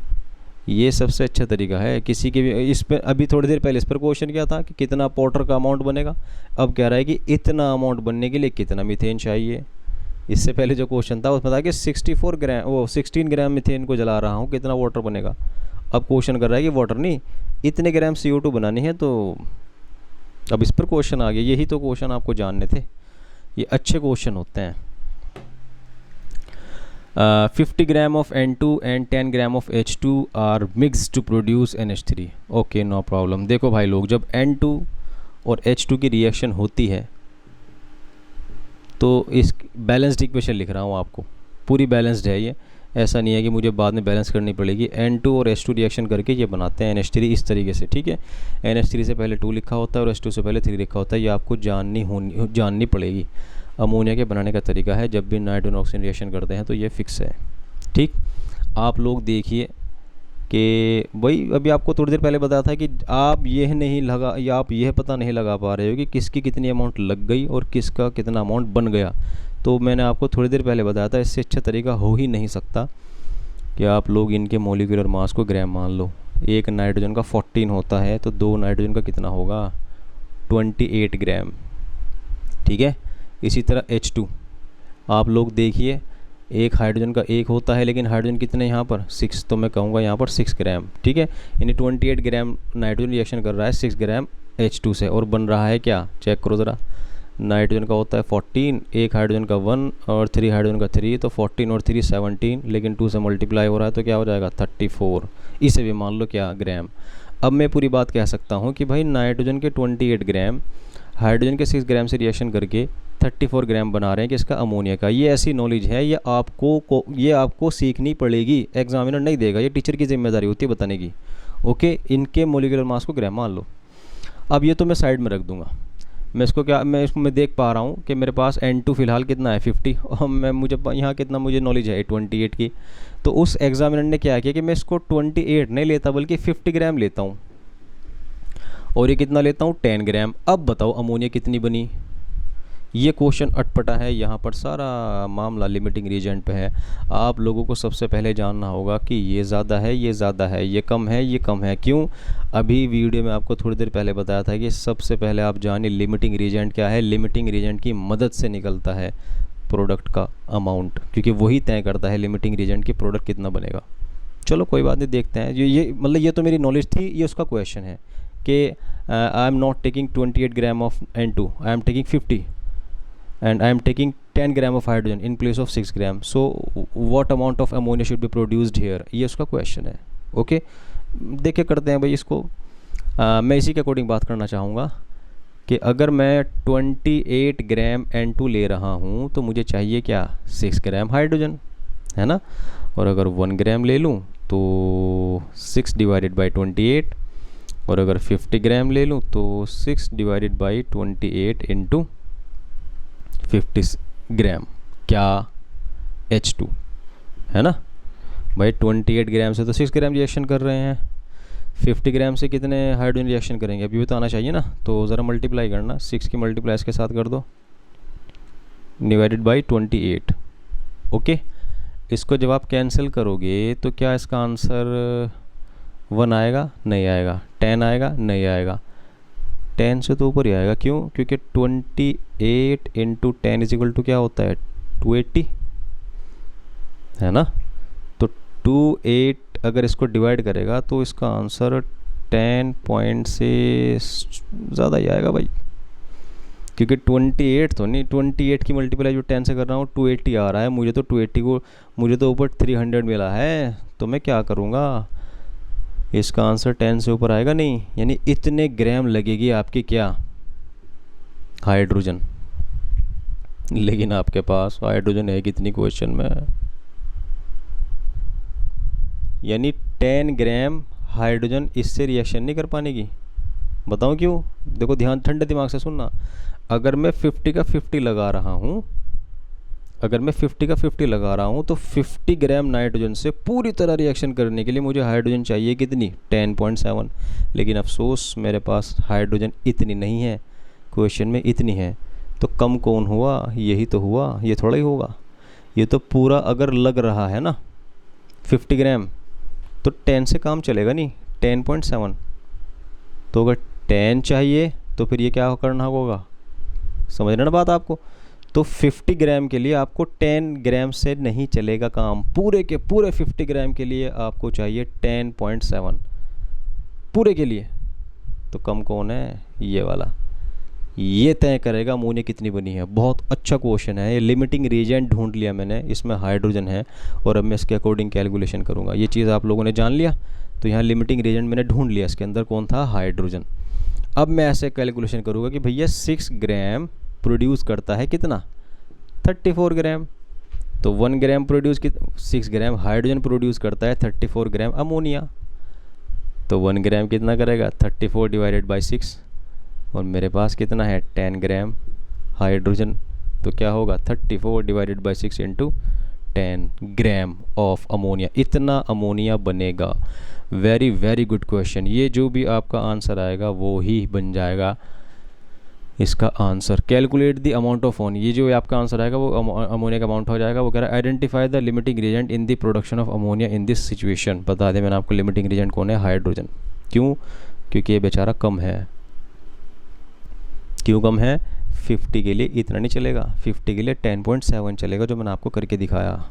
ये सबसे अच्छा तरीका है किसी के भी। इस पर अभी थोड़ी देर पहले इस पर क्वेश्चन क्या था कि कितना पोर्टर का अमाउंट बनेगा, अब कह रहा है कि इतना अमाउंट बनने के लिए कितना मीथेन चाहिए। इससे पहले जो क्वेश्चन था उसमें था कि 64 ग्राम, वो 16 ग्राम मीथेन को जला रहा हूँ, कितना वाटर बनेगा। अब क्वेश्चन कर रहा है कि वाटर नहीं, इतने ग्राम CO2 बनानी है। तो अब इस पर क्वेश्चन आ गया। यही तो क्वेश्चन आपको जानने थे, ये अच्छे क्वेश्चन होते हैं। 50 gram of N2 and 10 gram of H2 are mix to produce NH3। Okay, no problem. देखो भाई लोग, जब N2 और H2 की रिएक्शन होती है तो इस बैलेंस्ड इक्वेशन लिख रहा हूँ आपको, पूरी बैलेंस्ड है ये, ऐसा नहीं है कि मुझे बाद में बैलेंस करनी पड़ेगी। N2 और H2 रिएक्शन करके ये बनाते हैं NH3 इस तरीके से, ठीक है। NH3 से पहले 2 लिखा होता है और H2 से पहले 3 लिखा होता है। ये आपको जाननी पड़ेगी। अमोनिया के बनाने का तरीका है, जब भी नाइट्रोजन ऑक्सीजन रिएक्शन करते हैं तो ये फिक्स है, ठीक। आप लोग देखिए कि वही अभी आपको थोड़ी देर पहले बताया था कि आप यह नहीं लगा, या आप यह पता नहीं लगा पा रहे हो कि किसकी कितनी अमाउंट लग गई और किसका कितना अमाउंट बन गया। तो मैंने आपको थोड़ी देर पहले बताया था, इससे अच्छा तरीका हो ही नहीं सकता कि आप लोग इनके मॉलिक्यूलर मास को ग्राम मान लो। एक नाइट्रोजन का 14 होता है, तो 2 नाइट्रोजन का कितना होगा, 28 ग्राम, ठीक है। इसी तरह H2 आप लोग देखिए, एक हाइड्रोजन का 1 होता है, लेकिन हाइड्रोजन कितने यहाँ पर 6, तो मैं कहूँगा यहाँ पर 6 ग्राम, ठीक है। यानी 28 ग्राम नाइट्रोजन रिएक्शन कर रहा है 6 ग्राम H2 से, और बन रहा है क्या, चेक करो ज़रा। नाइट्रोजन का होता है 14, एक हाइड्रोजन का 1 और 3 हाइड्रोजन का 3, तो 14 और 3 17, लेकिन 2 से मल्टीप्लाई हो रहा है तो क्या हो जाएगा 34, इसे भी मान लो क्या ग्राम। अब मैं पूरी बात कह सकता हूँ कि भाई नाइट्रोजन के 28 ग्राम हाइड्रोजन के 6 ग्राम से रिएक्शन करके 34 ग्राम बना रहे हैं किसका, अमोनिया का। ये ऐसी नॉलेज है, ये आपको सीखनी पड़ेगी, एग्जामिनर नहीं देगा, ये टीचर की जिम्मेदारी होती है बताने की। ओके, इनके मोलिकुलर मास को ग्राम मान लो। अब ये तो मैं साइड में रख दूंगा, मैं देख पा रहा हूँ कि मेरे पास N2 फिलहाल कितना है 50, और मुझे यहाँ कितना मुझे नॉलेज है 28 की। तो उस एग्जामिनर ने क्या किया कि मैं इसको 28 नहीं लेता बल्कि 50 ग्राम लेता हूँ, और ये कितना लेता हूँ 10 ग्राम। अब बताओ अमोनिया कितनी बनी। ये क्वेश्चन अटपटा है, यहाँ पर सारा मामला लिमिटिंग रीजेंट पे है। आप लोगों को सबसे पहले जानना होगा कि ये ज़्यादा है, ये ज़्यादा है, ये कम है, ये कम है, क्यों। अभी वीडियो में आपको थोड़ी देर पहले बताया था कि सबसे पहले आप जानिए लिमिटिंग रीजेंट क्या है। लिमिटिंग रीजेंट की मदद से निकलता है प्रोडक्ट का अमाउंट, क्योंकि वही तय करता है लिमिटिंग रीजेंट की प्रोडक्ट कितना बनेगा। चलो कोई बात नहीं, देखते हैं। ये मतलब ये तो मेरी नॉलेज थी, ये उसका क्वेश्चन है कि I am not taking 28 gram of N2, I am taking 50 and I am taking 10 gram of hydrogen in place of 6 gram. So what amount of ammonia should be produced here? ये उसका question है। Okay, देखिए करते हैं भाई इसको। मैं इसी के अकॉर्डिंग बात करना चाहूँगा कि अगर मैं 28 ग्राम N2 ले रहा हूँ तो मुझे चाहिए क्या, 6 ग्राम हाइड्रोजन, है ना। और अगर 1 ग्राम ले लूँ तो 6 डिवाइडेड बाई 28, और अगर 50 ग्राम ले लूँ तो 6 डिवाइडेड बाई 28 इंटू 50 ग्राम, क्या H2, है ना भाई। 28 ग्राम से तो 6 ग्राम रिएक्शन कर रहे हैं, 50 ग्राम से कितने हाइड्रोजन रिएक्शन करेंगे अभी भी तो आना चाहिए ना। तो ज़रा मल्टीप्लाई करना, 6 की मल्टीप्लाई इसके साथ कर दो, डिवाइडेड बाई 28। ओके, इसको जब आप कैंसिल करोगे तो क्या इसका आंसर 1 आएगा, नहीं आएगा। 10 आएगा, नहीं आएगा। 10 से तो ऊपर ही आएगा, क्यों, क्योंकि 28 इंटू 10 इज इक्वल टू क्या होता है 280, है ना। तो 28 अगर इसको डिवाइड करेगा तो इसका आंसर 10 पॉइंट से ज़्यादा ही आएगा भाई, क्योंकि 28 तो नहीं, 28 की मल्टीप्लाई जो 10 से कर रहा हूँ 280 आ रहा है। मुझे तो ऊपर 300 मिला है, तो मैं क्या करूँगा, इसका आंसर 10 से ऊपर आएगा नहीं, यानी इतने ग्राम लगेगी आपकी क्या, हाइड्रोजन। लेकिन आपके पास हाइड्रोजन है कितनी क्वेश्चन में, यानी 10 ग्राम हाइड्रोजन इससे रिएक्शन नहीं कर पाने की। बताऊं क्यों, देखो ध्यान ठंडे दिमाग से सुनना। अगर मैं 50 का 50 लगा रहा हूँ, तो 50 ग्राम नाइट्रोजन से पूरी तरह रिएक्शन करने के लिए मुझे हाइड्रोजन चाहिए कितनी, 10.7। लेकिन अफसोस मेरे पास हाइड्रोजन इतनी नहीं है, क्वेश्चन में इतनी है। तो कम कौन हुआ, यही तो हुआ, ये थोड़ा ही होगा। ये तो पूरा अगर लग रहा है ना, 50 ग्राम, तो 10 से काम चलेगा नहीं, 10.7। तो अगर 10 चाहिए तो फिर ये क्या करना होगा, समझ रहे ना बात आपको। तो 50 ग्राम के लिए आपको 10 ग्राम से नहीं चलेगा काम, पूरे के पूरे 50 ग्राम के लिए आपको चाहिए 10.7 पूरे के लिए। तो कम कौन है, ये वाला। ये तय करेगा अमोनिया कितनी बनी है। बहुत अच्छा क्वेश्चन है ये। लिमिटिंग रीजेंट ढूंढ लिया मैंने, इसमें हाइड्रोजन है और अब मैं इसके अकॉर्डिंग कैलकुलेशन करूँगा। ये चीज़ आप लोगों ने जान लिया। तो यहाँ लिमिटिंग रीजेंट मैंने ढूंढ लिया, इसके अंदर कौन था, हाइड्रोजन। अब मैं ऐसे कैलकुलेशन करूँगा कि भैया 6 ग्राम प्रोड्यूस करता है कितना, 34 ग्राम। तो 1 ग्राम प्रोड्यूस 6 ग्राम हाइड्रोजन प्रोड्यूस करता है 34 ग्राम अमोनिया। तो 1 ग्राम कितना करेगा, 34 डिवाइडेड बाई 6, और मेरे पास कितना है 10 ग्राम हाइड्रोजन। तो क्या होगा 34 divided by 6 into 10 gram of ammonia, इतना अमोनिया बनेगा। Very very good question. ये जो भी आपका आंसर आएगा वो ही बन जाएगा इसका answer. Calculate the amount of on, ये जो आपका आंसर आएगा वो अमोनिया का अमाउंट हो जाएगा। वो कह रहा है identify the limiting reagent in the production of ammonia in this situation. बता दें मैंने आपको, लिमिटिंग रीजेंट कौन है, हाइड्रोजन। क्यों, क्योंकि ये बेचारा कम है। क्यों कम है, 50 के लिए इतना नहीं चलेगा, 50 के लिए 10.7 चलेगा, जो मैंने आपको करके दिखाया।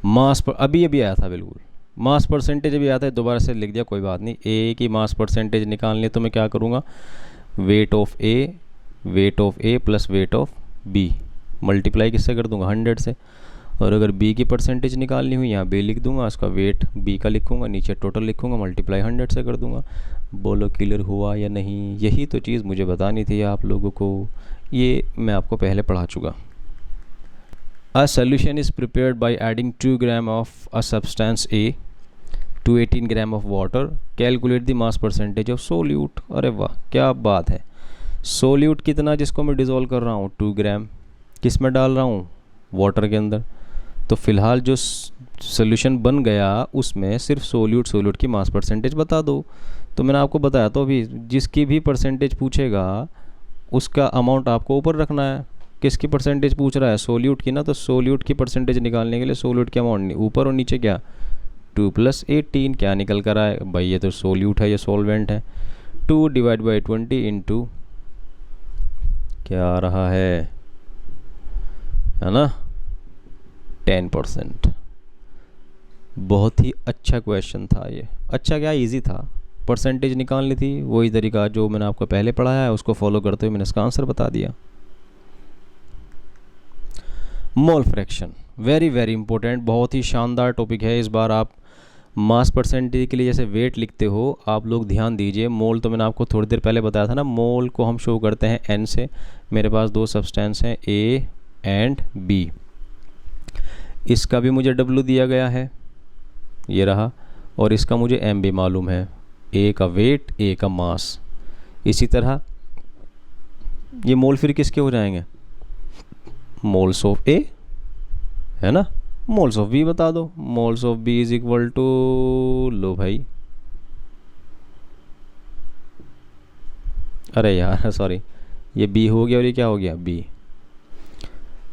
मास पर अभी आया था, बिल्कुल मास परसेंटेज अभी आता है, दोबारा से लिख दिया, कोई बात नहीं। ए की मास परसेंटेज निकालनी है तो मैं क्या करूँगा, weight of A plus weight of B multiply किससे कर दूंगा, 100 से। और अगर बी की परसेंटेज निकालनी हुई, यहाँ बी लिख दूंगा, उसका वेट बी का लिखूंगा, नीचे टोटल लिखूंगा, मल्टीप्लाई 100 से कर दूंगा। बोलो क्लियर हुआ या नहीं। यही तो चीज़ मुझे बतानी थी आप लोगों को, ये मैं आपको पहले पढ़ा चुका। A solution is prepared by adding 2 gram of a substance A to 18 gram of water. Calculate the mass percentage of solute. अरे वाह क्या बात है। सोल्यूट कितना जिसको मैं डिज़ोल्व कर रहा हूँ, 2 ग्राम। किस में डाल रहा हूँ, वाटर के अंदर। तो फिलहाल जो सोल्यूशन बन गया उसमें सिर्फ सोल्यूट की मास परसेंटेज बता दो। तो मैंने आपको बताया, तो अभी जिसकी भी परसेंटेज पूछेगा उसका अमाउंट आपको ऊपर रखना है। किसकी परसेंटेज पूछ रहा है, सोल्यूट की ना, तो सोल्यूट की परसेंटेज निकालने के लिए सोल्यूट के अमाउंट ऊपर और नीचे क्या, 2 + 18 क्या निकल कर आए भाई, ये तो सोल्यूट है, ये सॉल्वेंट है। 2 डिवाइड बाई 20 इंटू क्या आ रहा है ना, 10%। बहुत ही अच्छा क्वेश्चन था ये। अच्छा क्या, इजी था, परसेंटेज निकालनी थी, वही तरीका जो मैंने आपको पहले पढ़ाया है उसको फॉलो करते हुए मैंने इसका आंसर बता दिया। Mole fraction very very important, बहुत ही शानदार टॉपिक है। इस बार आप मास परसेंटेज के लिए जैसे वेट लिखते हो आप लोग ध्यान दीजिए। मोल तो मैंने आपको थोड़ी देर पहले बताया था ना, मोल को हम शो करते हैं एन से। मेरे पास 2 सब्सटेंस हैं ए एंड बी, इसका भी मुझे डब्ल्यू दिया गया है, ये रहा, और इसका मुझे एम भी मालूम है, ए का वेट ए का मास। इसी तरह ये मोल फिर किसके हो जाएंगे, मोल्स ऑफ ए है ना, मोल्स ऑफ बी बता दो। Moles of B is equal to, लो भाई, अरे यार सॉरी, ये बी हो गया और ये क्या हो गया, B.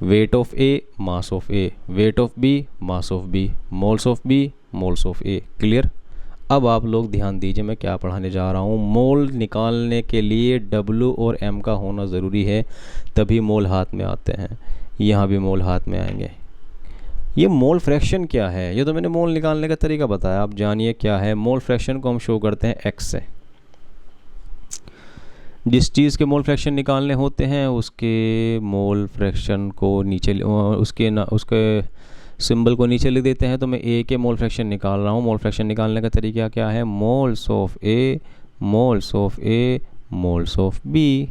Weight of A mass of A, weight of B mass of B, moles of B moles of A. Clear. अब आप लोग ध्यान दीजिए मैं क्या पढ़ाने जा रहा हूँ। मोल निकालने के लिए डब्ल्यू और एम का होना ज़रूरी है, तभी मोल हाथ में आते हैं। यहाँ भी मोल हाथ में आएंगे। ये मोल फ्रैक्शन क्या है, ये तो मैंने मोल निकालने का तरीका बताया, आप जानिए क्या है। मोल फ्रैक्शन को हम शो करते हैं एक्स से। जिस चीज़ के मोल फ्रैक्शन निकालने होते हैं उसके मोल फ्रैक्शन को नीचे, उसके सिंबल को नीचे लिख देते हैं। तो मैं ए के मोल फ्रैक्शन निकाल रहा हूँ। मोल फ्रैक्शन निकालने का तरीका क्या है, moles of A moles of A moles of B.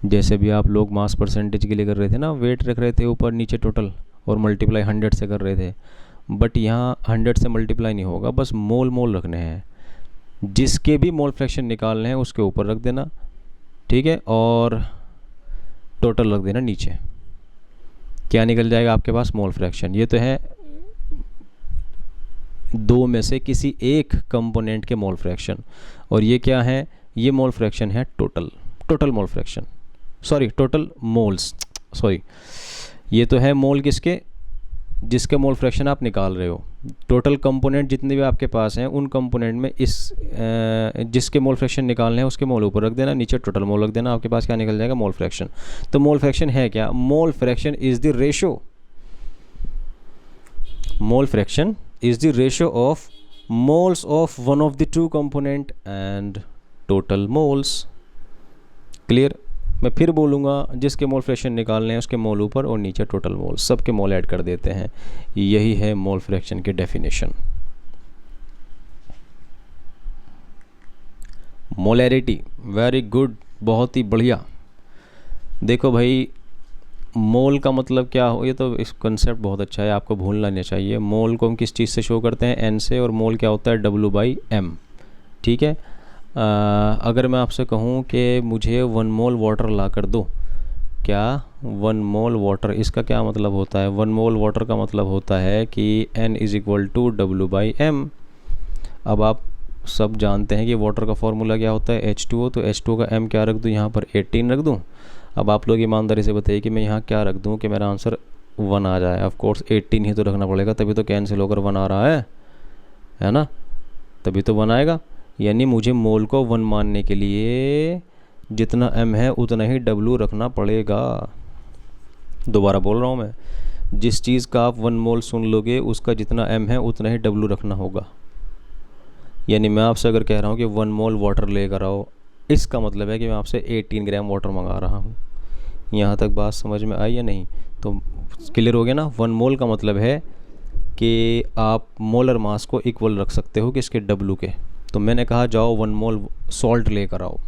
जैसे भी आप लोग मास परसेंटेज के लिए कर रहे थे ना, वेट रख रहे थे ऊपर नीचे टोटल और मल्टीप्लाई 100 से कर रहे थे, बट यहाँ 100 से मल्टीप्लाई नहीं होगा, बस मोल मोल रखने हैं। जिसके भी मोल फ्रैक्शन निकालने हैं उसके ऊपर रख देना, ठीक है, और टोटल रख देना नीचे। क्या निकल जाएगा आपके पास, मोल फ्रैक्शन। ये तो है 2 में से किसी एक कंपोनेंट के मोल फ्रैक्शन, और ये क्या है, ये मोल फ्रैक्शन है total mole fraction, sorry total moles, sorry, ये तो है मोल किसके, जिसके मोल फ्रैक्शन आप निकाल रहे हो, टोटल कंपोनेंट जितने भी आपके पास हैं उन कंपोनेंट में इस जिसके मोल फ्रैक्शन निकालने हैं उसके मोल ऊपर रख देना, नीचे टोटल मोल रख देना, आपके पास क्या निकल जाएगा, मोल फ्रैक्शन। तो मोल फ्रैक्शन है क्या, mole fraction is the ratio, mole fraction is the ratio of moles of one of the two component and total moles. Clear? मैं फिर बोलूँगा, जिसके मोल फ्रैक्शन निकालने हैं उसके मोल ऊपर और नीचे टोटल मोल, सबके मोल ऐड कर देते हैं। यही है मोल फ्रैक्शन की डेफिनेशन। मोलैरिटी, वेरी गुड, बहुत ही बढ़िया। देखो भाई, मोल का मतलब क्या हो, ये तो इस कंसेप्ट बहुत अच्छा है, आपको भूलना नहीं चाहिए। मोल को हम किस चीज़ से शो करते हैं, एन से, और मोल क्या होता है, W/M। ठीक है। अगर मैं आपसे कहूँ कि मुझे 1 मोल वाटर ला कर दो, क्या 1 मोल वाटर, इसका क्या मतलब होता है, 1 मोल वाटर का मतलब होता है कि N = W/M। अब आप सब जानते हैं कि वाटर का फॉर्मूला क्या होता है, H2O, तो H2O का M क्या रख दूँ, यहाँ पर 18 रख दूँ। अब आप लोग ईमानदारी से बताइए कि मैं यहाँ क्या रख दूँ कि मेरा आंसर 1 आ जाए। ऑफ कोर्स 18 ही तो रखना पड़ेगा, तभी तो कैंसिल होकर 1 आ रहा है ना, तभी तो 1 आएगा। यानी मुझे मोल को 1 मानने के लिए जितना M है उतना ही W रखना पड़ेगा। दोबारा बोल रहा हूँ मैं, जिस चीज़ का आप 1 मोल सुन लोगे उसका जितना M है उतना ही W रखना होगा। यानी मैं आपसे अगर कह रहा हूँ कि 1 मोल वाटर लेकर आओ, इसका मतलब है कि मैं आपसे 18 ग्राम वाटर मंगा रहा हूँ। यहाँ तक बात समझ में आई या नहीं? तो क्लियर हो गया ना। 1 मोल का मतलब है कि आप मोलर मास को इक्वल रख सकते हो किसके, W के। तो मैंने कहा जाओ 1 मोल सॉल्ट लेकर आओ,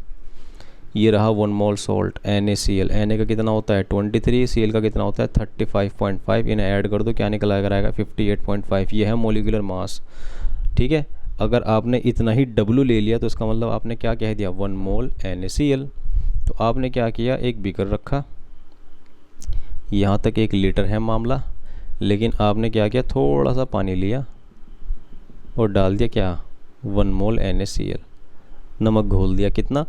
ये रहा 1 मोल सॉल्ट, NaCl। Na का कितना होता है 23, Cl का कितना होता है 35.5, इन्हें ऐड कर दो, क्या निकल आएगा 58.5। ये है मोलिकुलर मास। ठीक है। अगर आपने इतना ही W ले लिया तो इसका मतलब आपने क्या कह दिया, 1 मोल NaCl। तो आपने क्या किया, एक बीकर रखा, यहाँ तक 1 लीटर है मामला, लेकिन आपने क्या किया, थोड़ा सा पानी लिया और डाल दिया क्या, 1 मोल NaCl। नमक घोल दिया, कितना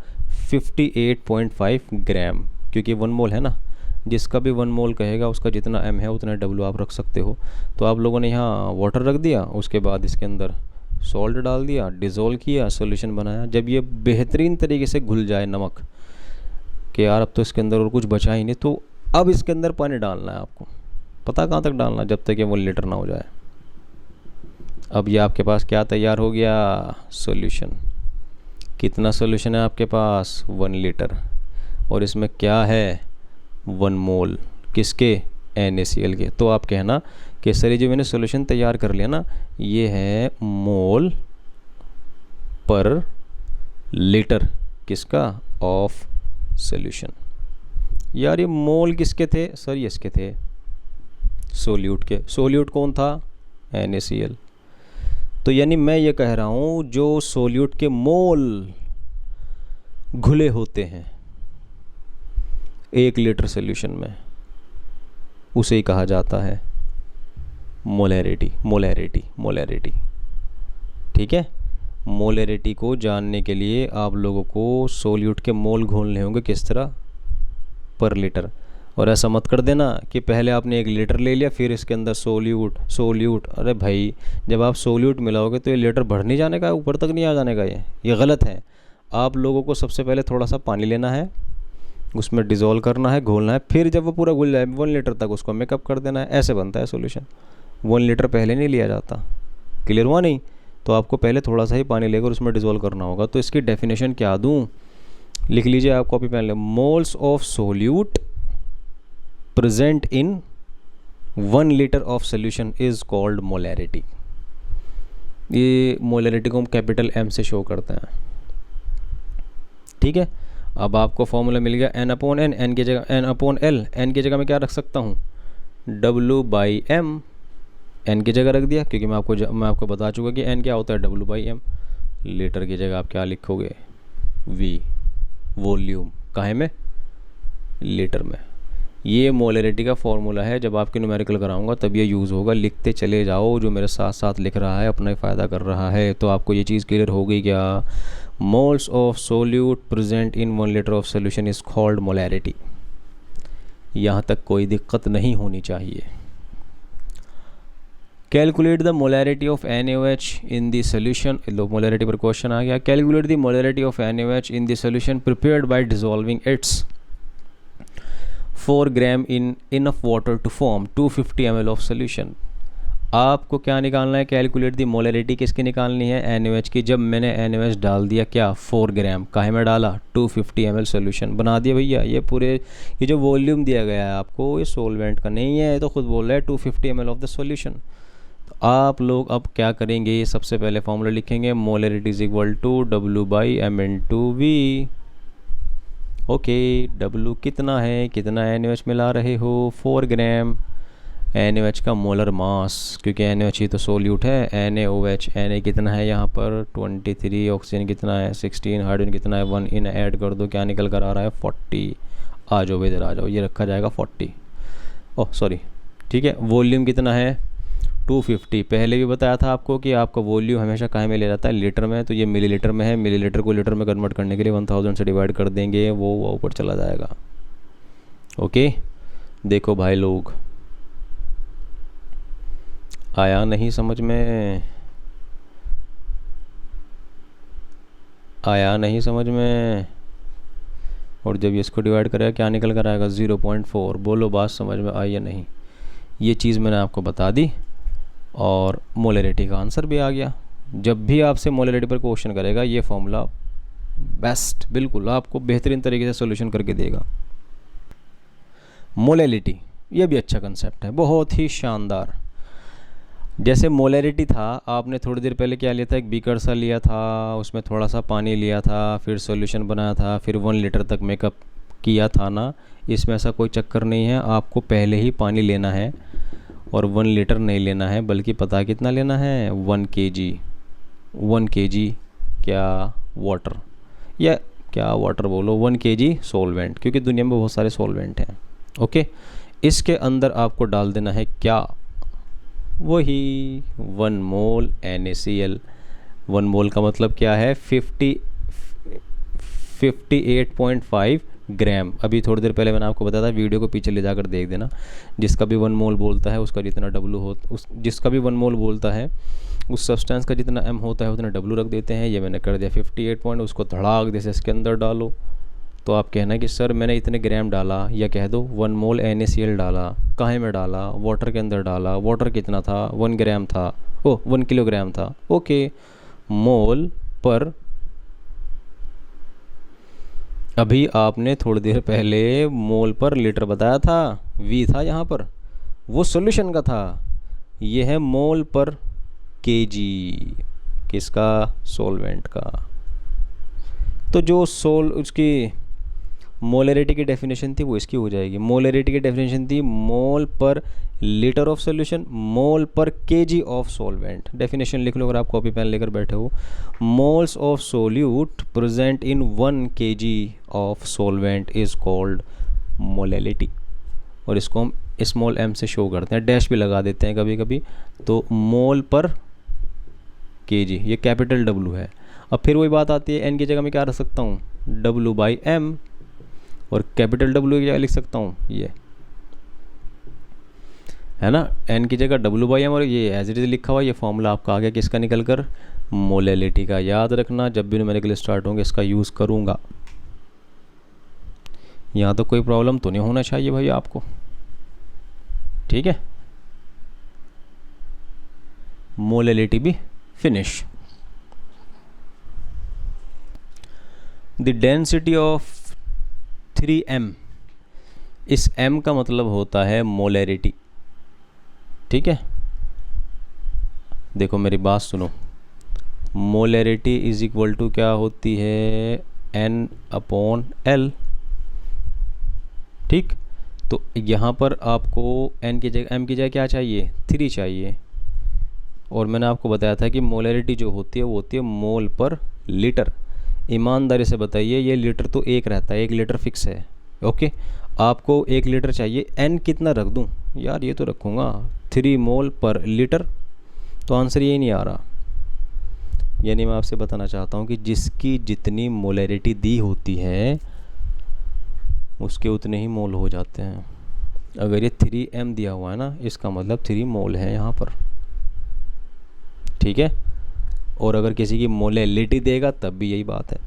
58.5 ग्राम, क्योंकि 1 मोल है ना, जिसका भी 1 मोल कहेगा उसका जितना M है उतना W आप रख सकते हो। तो आप लोगों ने यहाँ वाटर रख दिया, उसके बाद इसके अंदर सॉल्ट डाल दिया, डिज़ोल्व किया, सॉल्यूशन बनाया। जब ये बेहतरीन तरीके से घुल जाए नमक, कि यार अब तो इसके अंदर और कुछ बचा ही नहीं, तो अब इसके अंदर पानी डालना है आपको। पता कहाँ तक डालना, जब तक ये 1 लीटर ना हो जाए। अब ये आपके पास क्या तैयार हो गया, सॉल्यूशन। कितना सॉल्यूशन है आपके पास, 1 लीटर, और इसमें क्या है 1 मोल, किसके, NaCl के। तो आप कहना कि सर ये जो मैंने सॉल्यूशन तैयार कर लिया ना, ये है मोल पर लीटर, किसका, ऑफ सॉल्यूशन। यार ये मोल किसके थे सर, ये इसके थे, सोल्यूट के। सोल्यूट कौन था, NaCl। तो यानी मैं ये कह रहा हूँ जो सोल्यूट के मोल घुले होते हैं 1 लीटर सॉल्यूशन में, उसे ही कहा जाता है मोलैरिटी। Molarity, molarity. ठीक है। मोलैरिटी को जानने के लिए आप लोगों को सोल्यूट के मोल घोलने होंगे, किस तरह, पर लीटर। और ऐसा मत कर देना कि पहले आपने 1 लीटर ले लिया फिर इसके अंदर सोल्यूट। अरे भाई, जब आप सोल्यूट मिलाओगे तो ये लीटर बढ़ नहीं जाने का, ऊपर तक नहीं आ जाने का, ये गलत है। आप लोगों को सबसे पहले थोड़ा सा पानी लेना है, उसमें डिज़ोल्व करना है, घोलना है, फिर जब वो पूरा घुल जाए 1 लीटर तक उसको मेकअप कर देना है। ऐसे बनता है सॉल्यूशन। 1 लीटर पहले नहीं लिया जाता। क्लियर हुआ नहीं? तो आपको पहले थोड़ा सा ही पानी लेकर उसमें डिज़ोल्व करना होगा। तो इसकी डेफिनेशन क्या दूँ, लिख लीजिए आप, कॉपी पेन ले, moles of solute present in 1 litre of solution is called molarity. ये मोलैरिटी को हम कैपिटल M से शो करते हैं। ठीक है। अब आपको फॉर्मूला मिल गया N/N, N की जगह N/L, N की जगह मैं क्या रख सकता हूँ, W/M। N की जगह रख दिया, क्योंकि मैं आपको बता चुका कि N क्या होता है, W/M। लीटर की जगह आप क्या लिखोगे, V, वॉल्यूम, काहे में, लीटर में। ये मोलैरिटी का फॉर्मूला है, जब आपके न्यूमेरिकल कराऊंगा तब ये यूज़ होगा। लिखते चले जाओ, जो मेरे साथ साथ लिख रहा है अपना ही फ़ायदा कर रहा है। तो आपको ये चीज़ क्लियर हो गई क्या, moles of solute present in 1 litre of solution is called molarity. यहाँ तक कोई दिक्कत नहीं होनी चाहिए। Calculate the molarity of NaOH in the solution, लो मोलैरिटी पर क्वेश्चन आ गया। Calculate the molarity of NaOH in the solution prepared by dissolving its 4 gram in enough water to form 250 ml of solution. आपको क्या निकालना है? Calculate the molarity किसकी निकालनी है? NaOH की। जब मैंने NaOH डाल दिया क्या 4 ग्राम, काहे में डाला? 250 ml सोल्यूशन बना दिया भैया। ये पूरे ये जो वॉल्यूम दिया गया है आपको ये सोलवेंट का नहीं है, ये तो खुद बोल रहा है 250 ml ऑफ द सोल्यूशन। तो आप लोग अब क्या करेंगे? सबसे पहले फॉर्मूला लिखेंगे, molarity is equal to W/m/V। Okay, W कितना है, कितना NaOH मिला रहे हो? 4 ग्राम। NaOH का मोलर मास, क्योंकि NaOH ही तो सोल्यूट है। NaOH, Na कितना है यहाँ पर 23, ऑक्सीजन कितना है 16, हाइड्रोजन कितना है 1, इन ऐड कर दो, क्या निकल कर आ रहा है 40। आ जाओ इधर आ जाओ, ये रखा जाएगा 40। ओह सॉरी, ठीक है। वॉल्यूम कितना है 250। पहले भी बताया था आपको कि आपका वॉल्यूम हमेशा कहाँ में ले जाता है? लीटर में। तो ये मिलीलीटर में है, मिलीलीटर को लीटर में कन्वर्ट करने के लिए 1000 से डिवाइड कर देंगे, वो ऊपर चला जाएगा। ओके, देखो भाई लोग, आया नहीं समझ में? आया नहीं समझ में? और जब ये इसको डिवाइड करेगा क्या निकल कर आएगा? 0.4। बोलो बात समझ में आई या नहीं? ये चीज़ मैंने आपको बता दी और मोलैरिटी का आंसर भी आ गया। जब भी आपसे मोलैरिटी पर क्वेश्चन करेगा ये फॉर्मूला बेस्ट, बिल्कुल आपको बेहतरीन तरीके से सोल्यूशन करके देगा। मोलैरिटी, ये भी अच्छा कंसेप्ट है, बहुत ही शानदार। जैसे मोलैरिटी था, आपने थोड़ी देर पहले क्या लिया था? एक बीकर सा लिया था, उसमें थोड़ा सा पानी लिया था, फिर सॉल्यूशन बनाया था, फिर 1 लीटर तक मेकअप किया था ना। इसमें ऐसा कोई चक्कर नहीं है, आपको पहले ही पानी लेना है और 1 लीटर नहीं लेना है, बल्कि पता कितना लेना है? 1 kg। 1 kg क्या वाटर, या क्या वाटर बोलो, 1 kg सोलवेंट, क्योंकि दुनिया में बहुत सारे सोलवेंट हैं। ओके, इसके अंदर आपको डाल देना है क्या? वही 1 मोल NaCl। 1 मोल का मतलब क्या है? 58.5 ग्राम। अभी थोड़ी देर पहले मैंने आपको बताया था, वीडियो को पीछे ले जाकर देख देना। जिसका भी 1 मोल बोलता है उसका जितना W हो, जिसका भी 1 मोल बोलता है उस सब्सटेंस का जितना M होता है उतना W रख देते हैं। ये मैंने कर दिया 58 पॉइंट, उसको धड़ाक जैसे इसके अंदर डालो। तो आप कहना कि सर मैंने इतने ग्राम डाला, या कह दो 1 मोल NaCl डाला। काहे में डाला? वाटर के अंदर डाला। वाटर कितना था? 1 ग्राम था, 1 किलोग्राम था। ओके, मोल पर, अभी आपने थोड़ी देर पहले मोल पर लीटर बताया था, V था यहाँ पर, वो सॉल्यूशन का था। ये है मोल पर kg, किसका? सोलवेंट का। तो जो उसकी मोलैरिटी की डेफिनेशन थी वो इसकी हो जाएगी। मोलैरिटी की डेफिनेशन थी मोल पर लीटर ऑफ सॉल्यूशन, मोल पर केजी ऑफ सॉल्वेंट। डेफिनेशन लिख लो अगर आप कॉपी पेन लेकर बैठे हो। Moles of solute present in 1 kg of solvent is called molarity. और इसको हम स्मॉल m से शो करते हैं, डैश भी लगा देते हैं कभी कभी। तो मोल पर kg, ये कैपिटल W है। अब फिर वही बात आती है, n की जगह मैं क्या रख सकता हूँ? W/m, और कैपिटल W की जगह लिख सकता हूँ ये, है ना, n की जगह W/m, और ये एज इट इज लिखा हुआ। ये फॉर्मूला आपका आ गया किसका निकल कर? मोलैरिटी का। याद रखना, जब भी न्यूमेरिकल स्टार्ट होंगे इसका यूज़ करूँगा। यहाँ तो कोई प्रॉब्लम तो नहीं होना चाहिए भाई आपको, ठीक है। मोलैरिटी भी finish. The density of 3m, इस m का मतलब होता है मोलैरिटी, ठीक है। देखो मेरी बात सुनो, मोलैरिटी इज इक्वल टू क्या होती है? N/L, ठीक। तो यहाँ पर आपको n की जगह, m की जगह क्या चाहिए? 3 चाहिए। और मैंने आपको बताया था कि मोलैरिटी जो होती है वो होती है मोल पर लीटर। ईमानदारी से बताइए, ये लीटर तो 1 रहता है, 1 लीटर फिक्स है। ओके, आपको 1 लीटर चाहिए, n कितना रख दूं? यार ये तो रखूँगा 3 मोल पर लीटर। तो आंसर यही नहीं आ रहा। यानी मैं आपसे बताना चाहता हूँ कि जिसकी जितनी मोलैरिटी दी होती है उसके उतने ही मोल हो जाते हैं। अगर ये 3m दिया हुआ है ना, इसका मतलब 3 मोल है यहाँ पर। ठीक है। और अगर किसी की मोलैलिटी देगा तब भी यही बात है,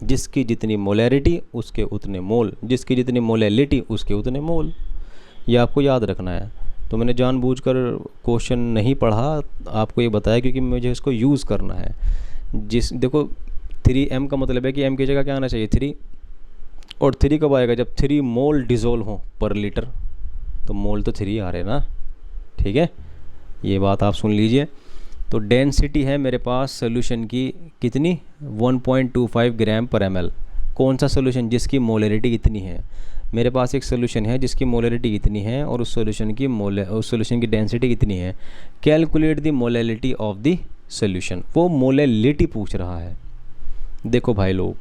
जिसकी जितनी मोलैरिटी उसके उतने मोल, जिसकी जितनी मोलैलिटी उसके उतने मोल। ये आपको याद रखना है। तो मैंने जानबूझकर क्वेश्चन नहीं पढ़ा, आपको ये बताया क्योंकि मुझे इसको यूज़ करना है। देखो 3m का मतलब है कि m की जगह क्या आना चाहिए 3, और 3 कब आएगा, जब 3 मोल डिज़ोल्व हो पर लीटर, तो मोल तो 3 आ रहे ना, ठीक है। ये बात आप सुन लीजिए। तो डेंसिटी है मेरे पास सोल्यूशन की कितनी, 1.25 ग्राम पर ml। कौन सा सोल्यूशन, जिसकी मोलरिटी कितनी है। मेरे पास एक सोल्यूशन है जिसकी मोलरिटी कितनी है और उस सोल्यूशन की डेंसिटी कितनी है। Calculate the molality of the solution, वो मोलैलिटी पूछ रहा है। देखो भाई लोग,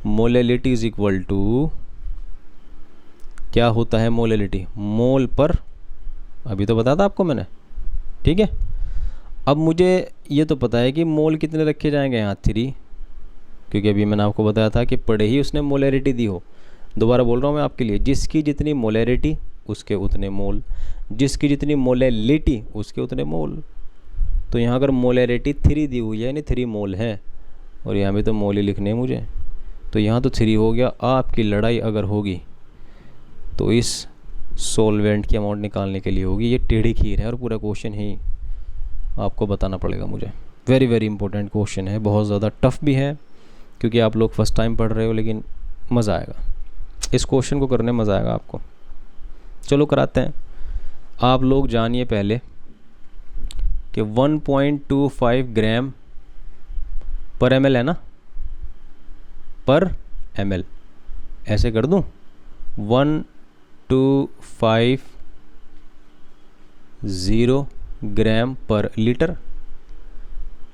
मोलैलिटी इज इक्वल टू क्या होता है, मोलैलिटी मोल पर, अभी तो बता था आपको मैंने, ठीक है। अब मुझे ये तो पता है कि मोल कितने रखे जाएंगे यहाँ 3, क्योंकि अभी मैंने आपको बताया था कि पढ़े ही उसने मोलैरिटी दी हो। दोबारा बोल रहा हूँ मैं आपके लिए, जिसकी जितनी मोलैरिटी उसके उतने मोल, जिसकी जितनी मोलैलिटी उसके उतने मोल। तो यहाँ अगर मोलैरिटी 3 दी हुई है यानी 3 मोल है, और यहाँ भी तो मोल ही लिखने हैं मुझे, तो यहाँ तो 3 हो गया। आपकी लड़ाई अगर होगी तो इस सॉल्वेंट की अमाउंट निकालने के लिए होगी। ये टेढ़ी खीर है और पूरा क्वेश्चन ही आपको बताना पड़ेगा मुझे। वेरी वेरी इंपॉर्टेंट क्वेश्चन है, बहुत ज़्यादा टफ भी है क्योंकि आप लोग फर्स्ट टाइम पढ़ रहे हो, लेकिन मज़ा आएगा इस क्वेश्चन को करने, मज़ा आएगा आपको। चलो कराते हैं। आप लोग जानिए पहले कि 1.25 ग्राम पर ml है ना, पर ml, ऐसे कर दूं 1.250 ग्राम पर लीटर।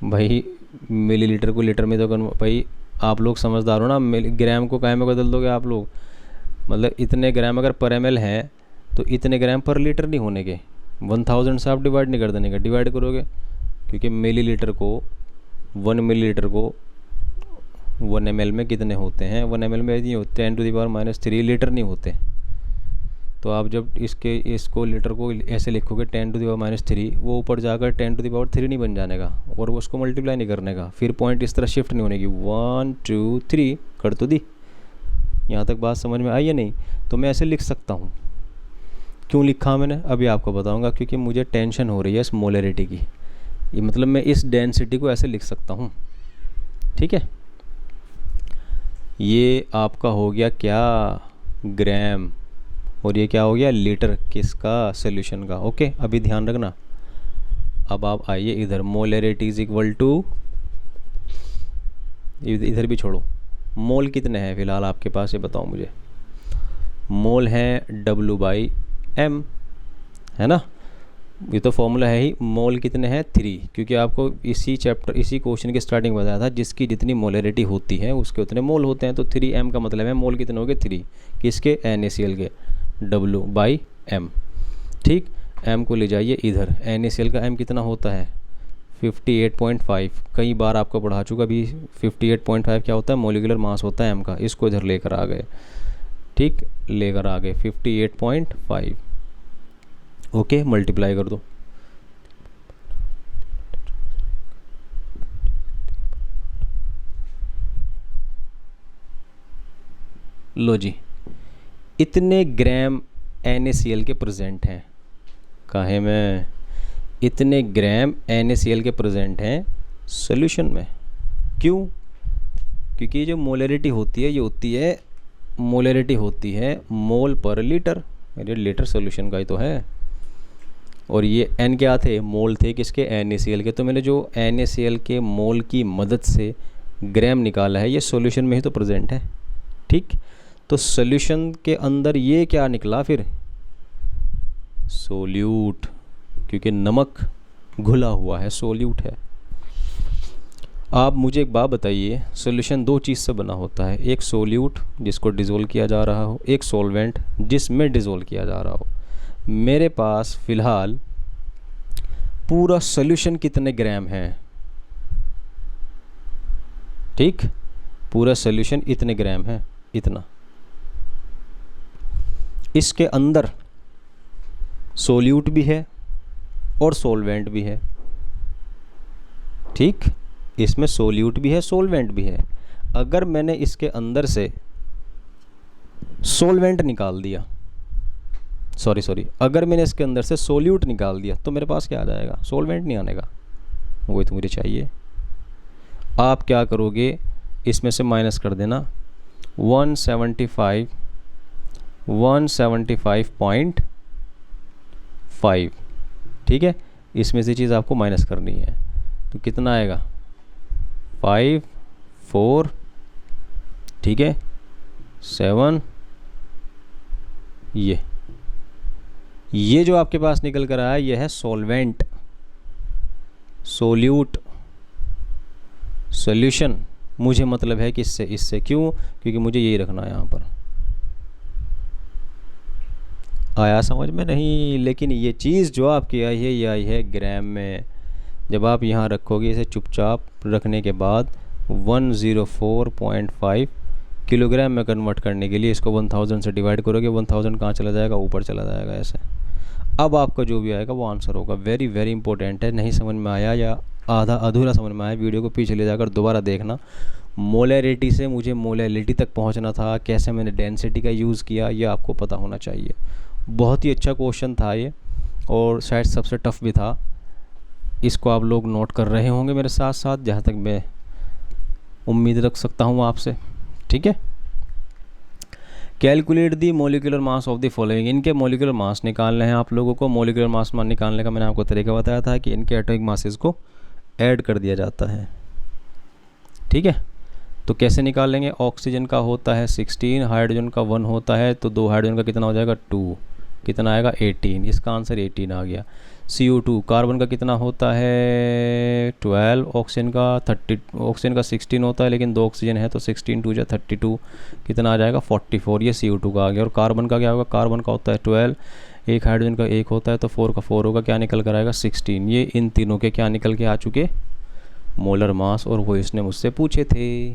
भाई मिलीलीटर को लीटर में तो भाई आप लोग समझदार हो ना, ग्राम को काहे में बदल दोगे आप लोग। मतलब इतने ग्राम अगर पर ml है तो इतने ग्राम पर लीटर नहीं होने के, 1000 से आप डिवाइड नहीं कर देने का, डिवाइड करोगे, क्योंकि मिलीलीटर को 1 मिलीलीटर को 1 ml में कितने होते हैं, 1 ml में नहीं होते 10⁻³ लीटर नहीं होते। तो आप जब इसको लीटर को ऐसे लिखोगे 10⁻³, वो ऊपर जाकर 10⁻³ नहीं बन जाने का, और वो उसको मल्टीप्लाई नहीं करने का, फिर पॉइंट इस तरह शिफ्ट नहीं होने की। 1 2 3 कर तो दी। यहाँ तक बात समझ में आई है नहीं? तो मैं ऐसे लिख सकता हूँ। क्यों लिखा मैंने अभी आपको बताऊँगा, क्योंकि मुझे टेंशन हो रही है इस मोलरिटी की। ये मतलब मैं इस डेंसिटी को ऐसे लिख सकता हूँ, ठीक है। ये आपका हो गया क्या, ग्राम, और ये क्या हो गया, लीटर, किसका, सोल्यूशन का। ओके, अभी ध्यान रखना। अब आप आइए इधर, मोलरिटी इज इक्वल टू, इधर भी छोड़ो, मोल कितने हैं फिलहाल आपके पास, ये बताओ मुझे। मोल है W/m, है ना, ये तो फॉर्मूला है ही। मोल कितने हैं 3, क्योंकि आपको इसी क्वेश्चन की स्टार्टिंग बताया था, जिसकी जितनी मोलरिटी होती है उसके उतने मोल होते हैं। तो 3m का मतलब है मोल कितने हो गए 3, किसके, NaCl के, W/m, ठीक। m को ले जाइए इधर, NaCl का m कितना होता है 58.5, कई बार आपको पढ़ा चुका भी। 58.5 क्या होता है, मोलिकुलर मास होता है m का। इसको इधर लेकर आ गए, ठीक, लेकर आ गए 58.5। ओके, मल्टीप्लाई कर दो। लो जी, इतने ग्राम NaCl के प्रेजेंट हैं, काहे में, इतने ग्राम NaCl के प्रेजेंट हैं सॉल्यूशन में। क्यों? क्योंकि ये जो मोलरिटी होती है, ये होती है, मोलरिटी होती है मोल पर लीटर, ये लीटर सॉल्यूशन का ही तो है। और ये n क्या थे, मोल थे किसके, NaCl के। तो मैंने जो NaCl के मोल की मदद से ग्राम निकाला है, ये सॉल्यूशन में ही तो प्रेजेंट है, ठीक। तो सॉल्यूशन के अंदर ये क्या निकला फिर, सोल्यूट, क्योंकि नमक घुला हुआ है, सोल्यूट है। आप मुझे एक बात बताइए, सॉल्यूशन 2 चीज़ से बना होता है, एक सोल्यूट जिसको डिज़ोल्व किया जा रहा हो, एक सॉल्वेंट जिसमें डिज़ोल्व किया जा रहा हो। मेरे पास फ़िलहाल पूरा सॉल्यूशन कितने ग्राम है, ठीक, पूरा सॉल्यूशन इतने ग्राम है, इतना। इसके अंदर सोल्यूट भी है और सोलवेंट भी है। ठीक, इसमें सोल्यूट भी है, सोलवेंट भी है। अगर मैंने इसके अंदर से सोलवेंट निकाल दिया, सॉरी, अगर मैंने इसके अंदर से सोल्यूट निकाल दिया तो मेरे पास क्या आ जाएगा? सोलवेंट नहीं आने का, वही तो मुझे चाहिए। आप क्या करोगे, इसमें से माइनस कर देना 175.5, ठीक है। इसमें से चीज़ आपको माइनस करनी है, तो कितना आएगा? 5, 4, ठीक है, 7, ये जो आपके पास निकल कर आया ये है सॉल्वेंट, सोल्यूट, सॉल्यूशन। मुझे मतलब है कि इससे क्यों? क्योंकि मुझे यही रखना है यहाँ पर। आया समझ में? नहीं, लेकिन ये चीज़ जो आपकी आई है ये आई है ग्राम में। जब आप यहाँ रखोगे इसे चुपचाप रखने के बाद 104.5 किलोग्राम में कन्वर्ट करने के लिए इसको 1000 से डिवाइड करोगे, 1000 कहाँ चला जाएगा? ऊपर चला जाएगा ऐसे। अब आपका जो भी आएगा वो आंसर होगा। वेरी वेरी इंपॉर्टेंट है। नहीं समझ में आया या आधा अधूरा समझ में आया, वीडियो को पीछे ले जाकर दोबारा देखना। मोलैरिटी से मुझे मोलैरिटी तक पहुंचना था, कैसे मैंने डेंसिटी का यूज़ किया ये आपको पता होना चाहिए। बहुत ही अच्छा क्वेश्चन था ये, और शायद सबसे टफ भी था। इसको आप लोग नोट कर रहे होंगे मेरे साथ साथ, जहाँ तक मैं उम्मीद रख सकता हूँ आपसे, ठीक है। Calculate the molecular mass of the following. इनके मोलिकुलर मास निकालने हैं आप लोगों को। मोलिकुलर मास निकालने का मैंने आपको तरीका बताया था कि इनके एटॉमिक मासेस को ऐड कर दिया जाता है, ठीक है। तो कैसे निकालेंगे? ऑक्सीजन का होता है 16, हाइड्रोजन का 1 होता है, तो 2 हाइड्रोजन का कितना हो जाएगा? 2, कितना आएगा? 18। इसका आंसर 18 आ गया। CO2 कार्बन का कितना होता है? 12। ऑक्सीजन का 30, ऑक्सीजन का 16 होता है, लेकिन 2 ऑक्सीजन है तो 16 2 जा 32, कितना आ जाएगा? 44। ये CO2 का आ गया। और कार्बन का क्या होगा? कार्बन का होता है 12, एक हाइड्रोजन का 1 होता है तो 4 का 4 होगा, क्या निकल कर आएगा? 16। ये इन तीनों के क्या निकल के आ चुके? मोलर मास, और वो इसने मुझसे पूछे थे।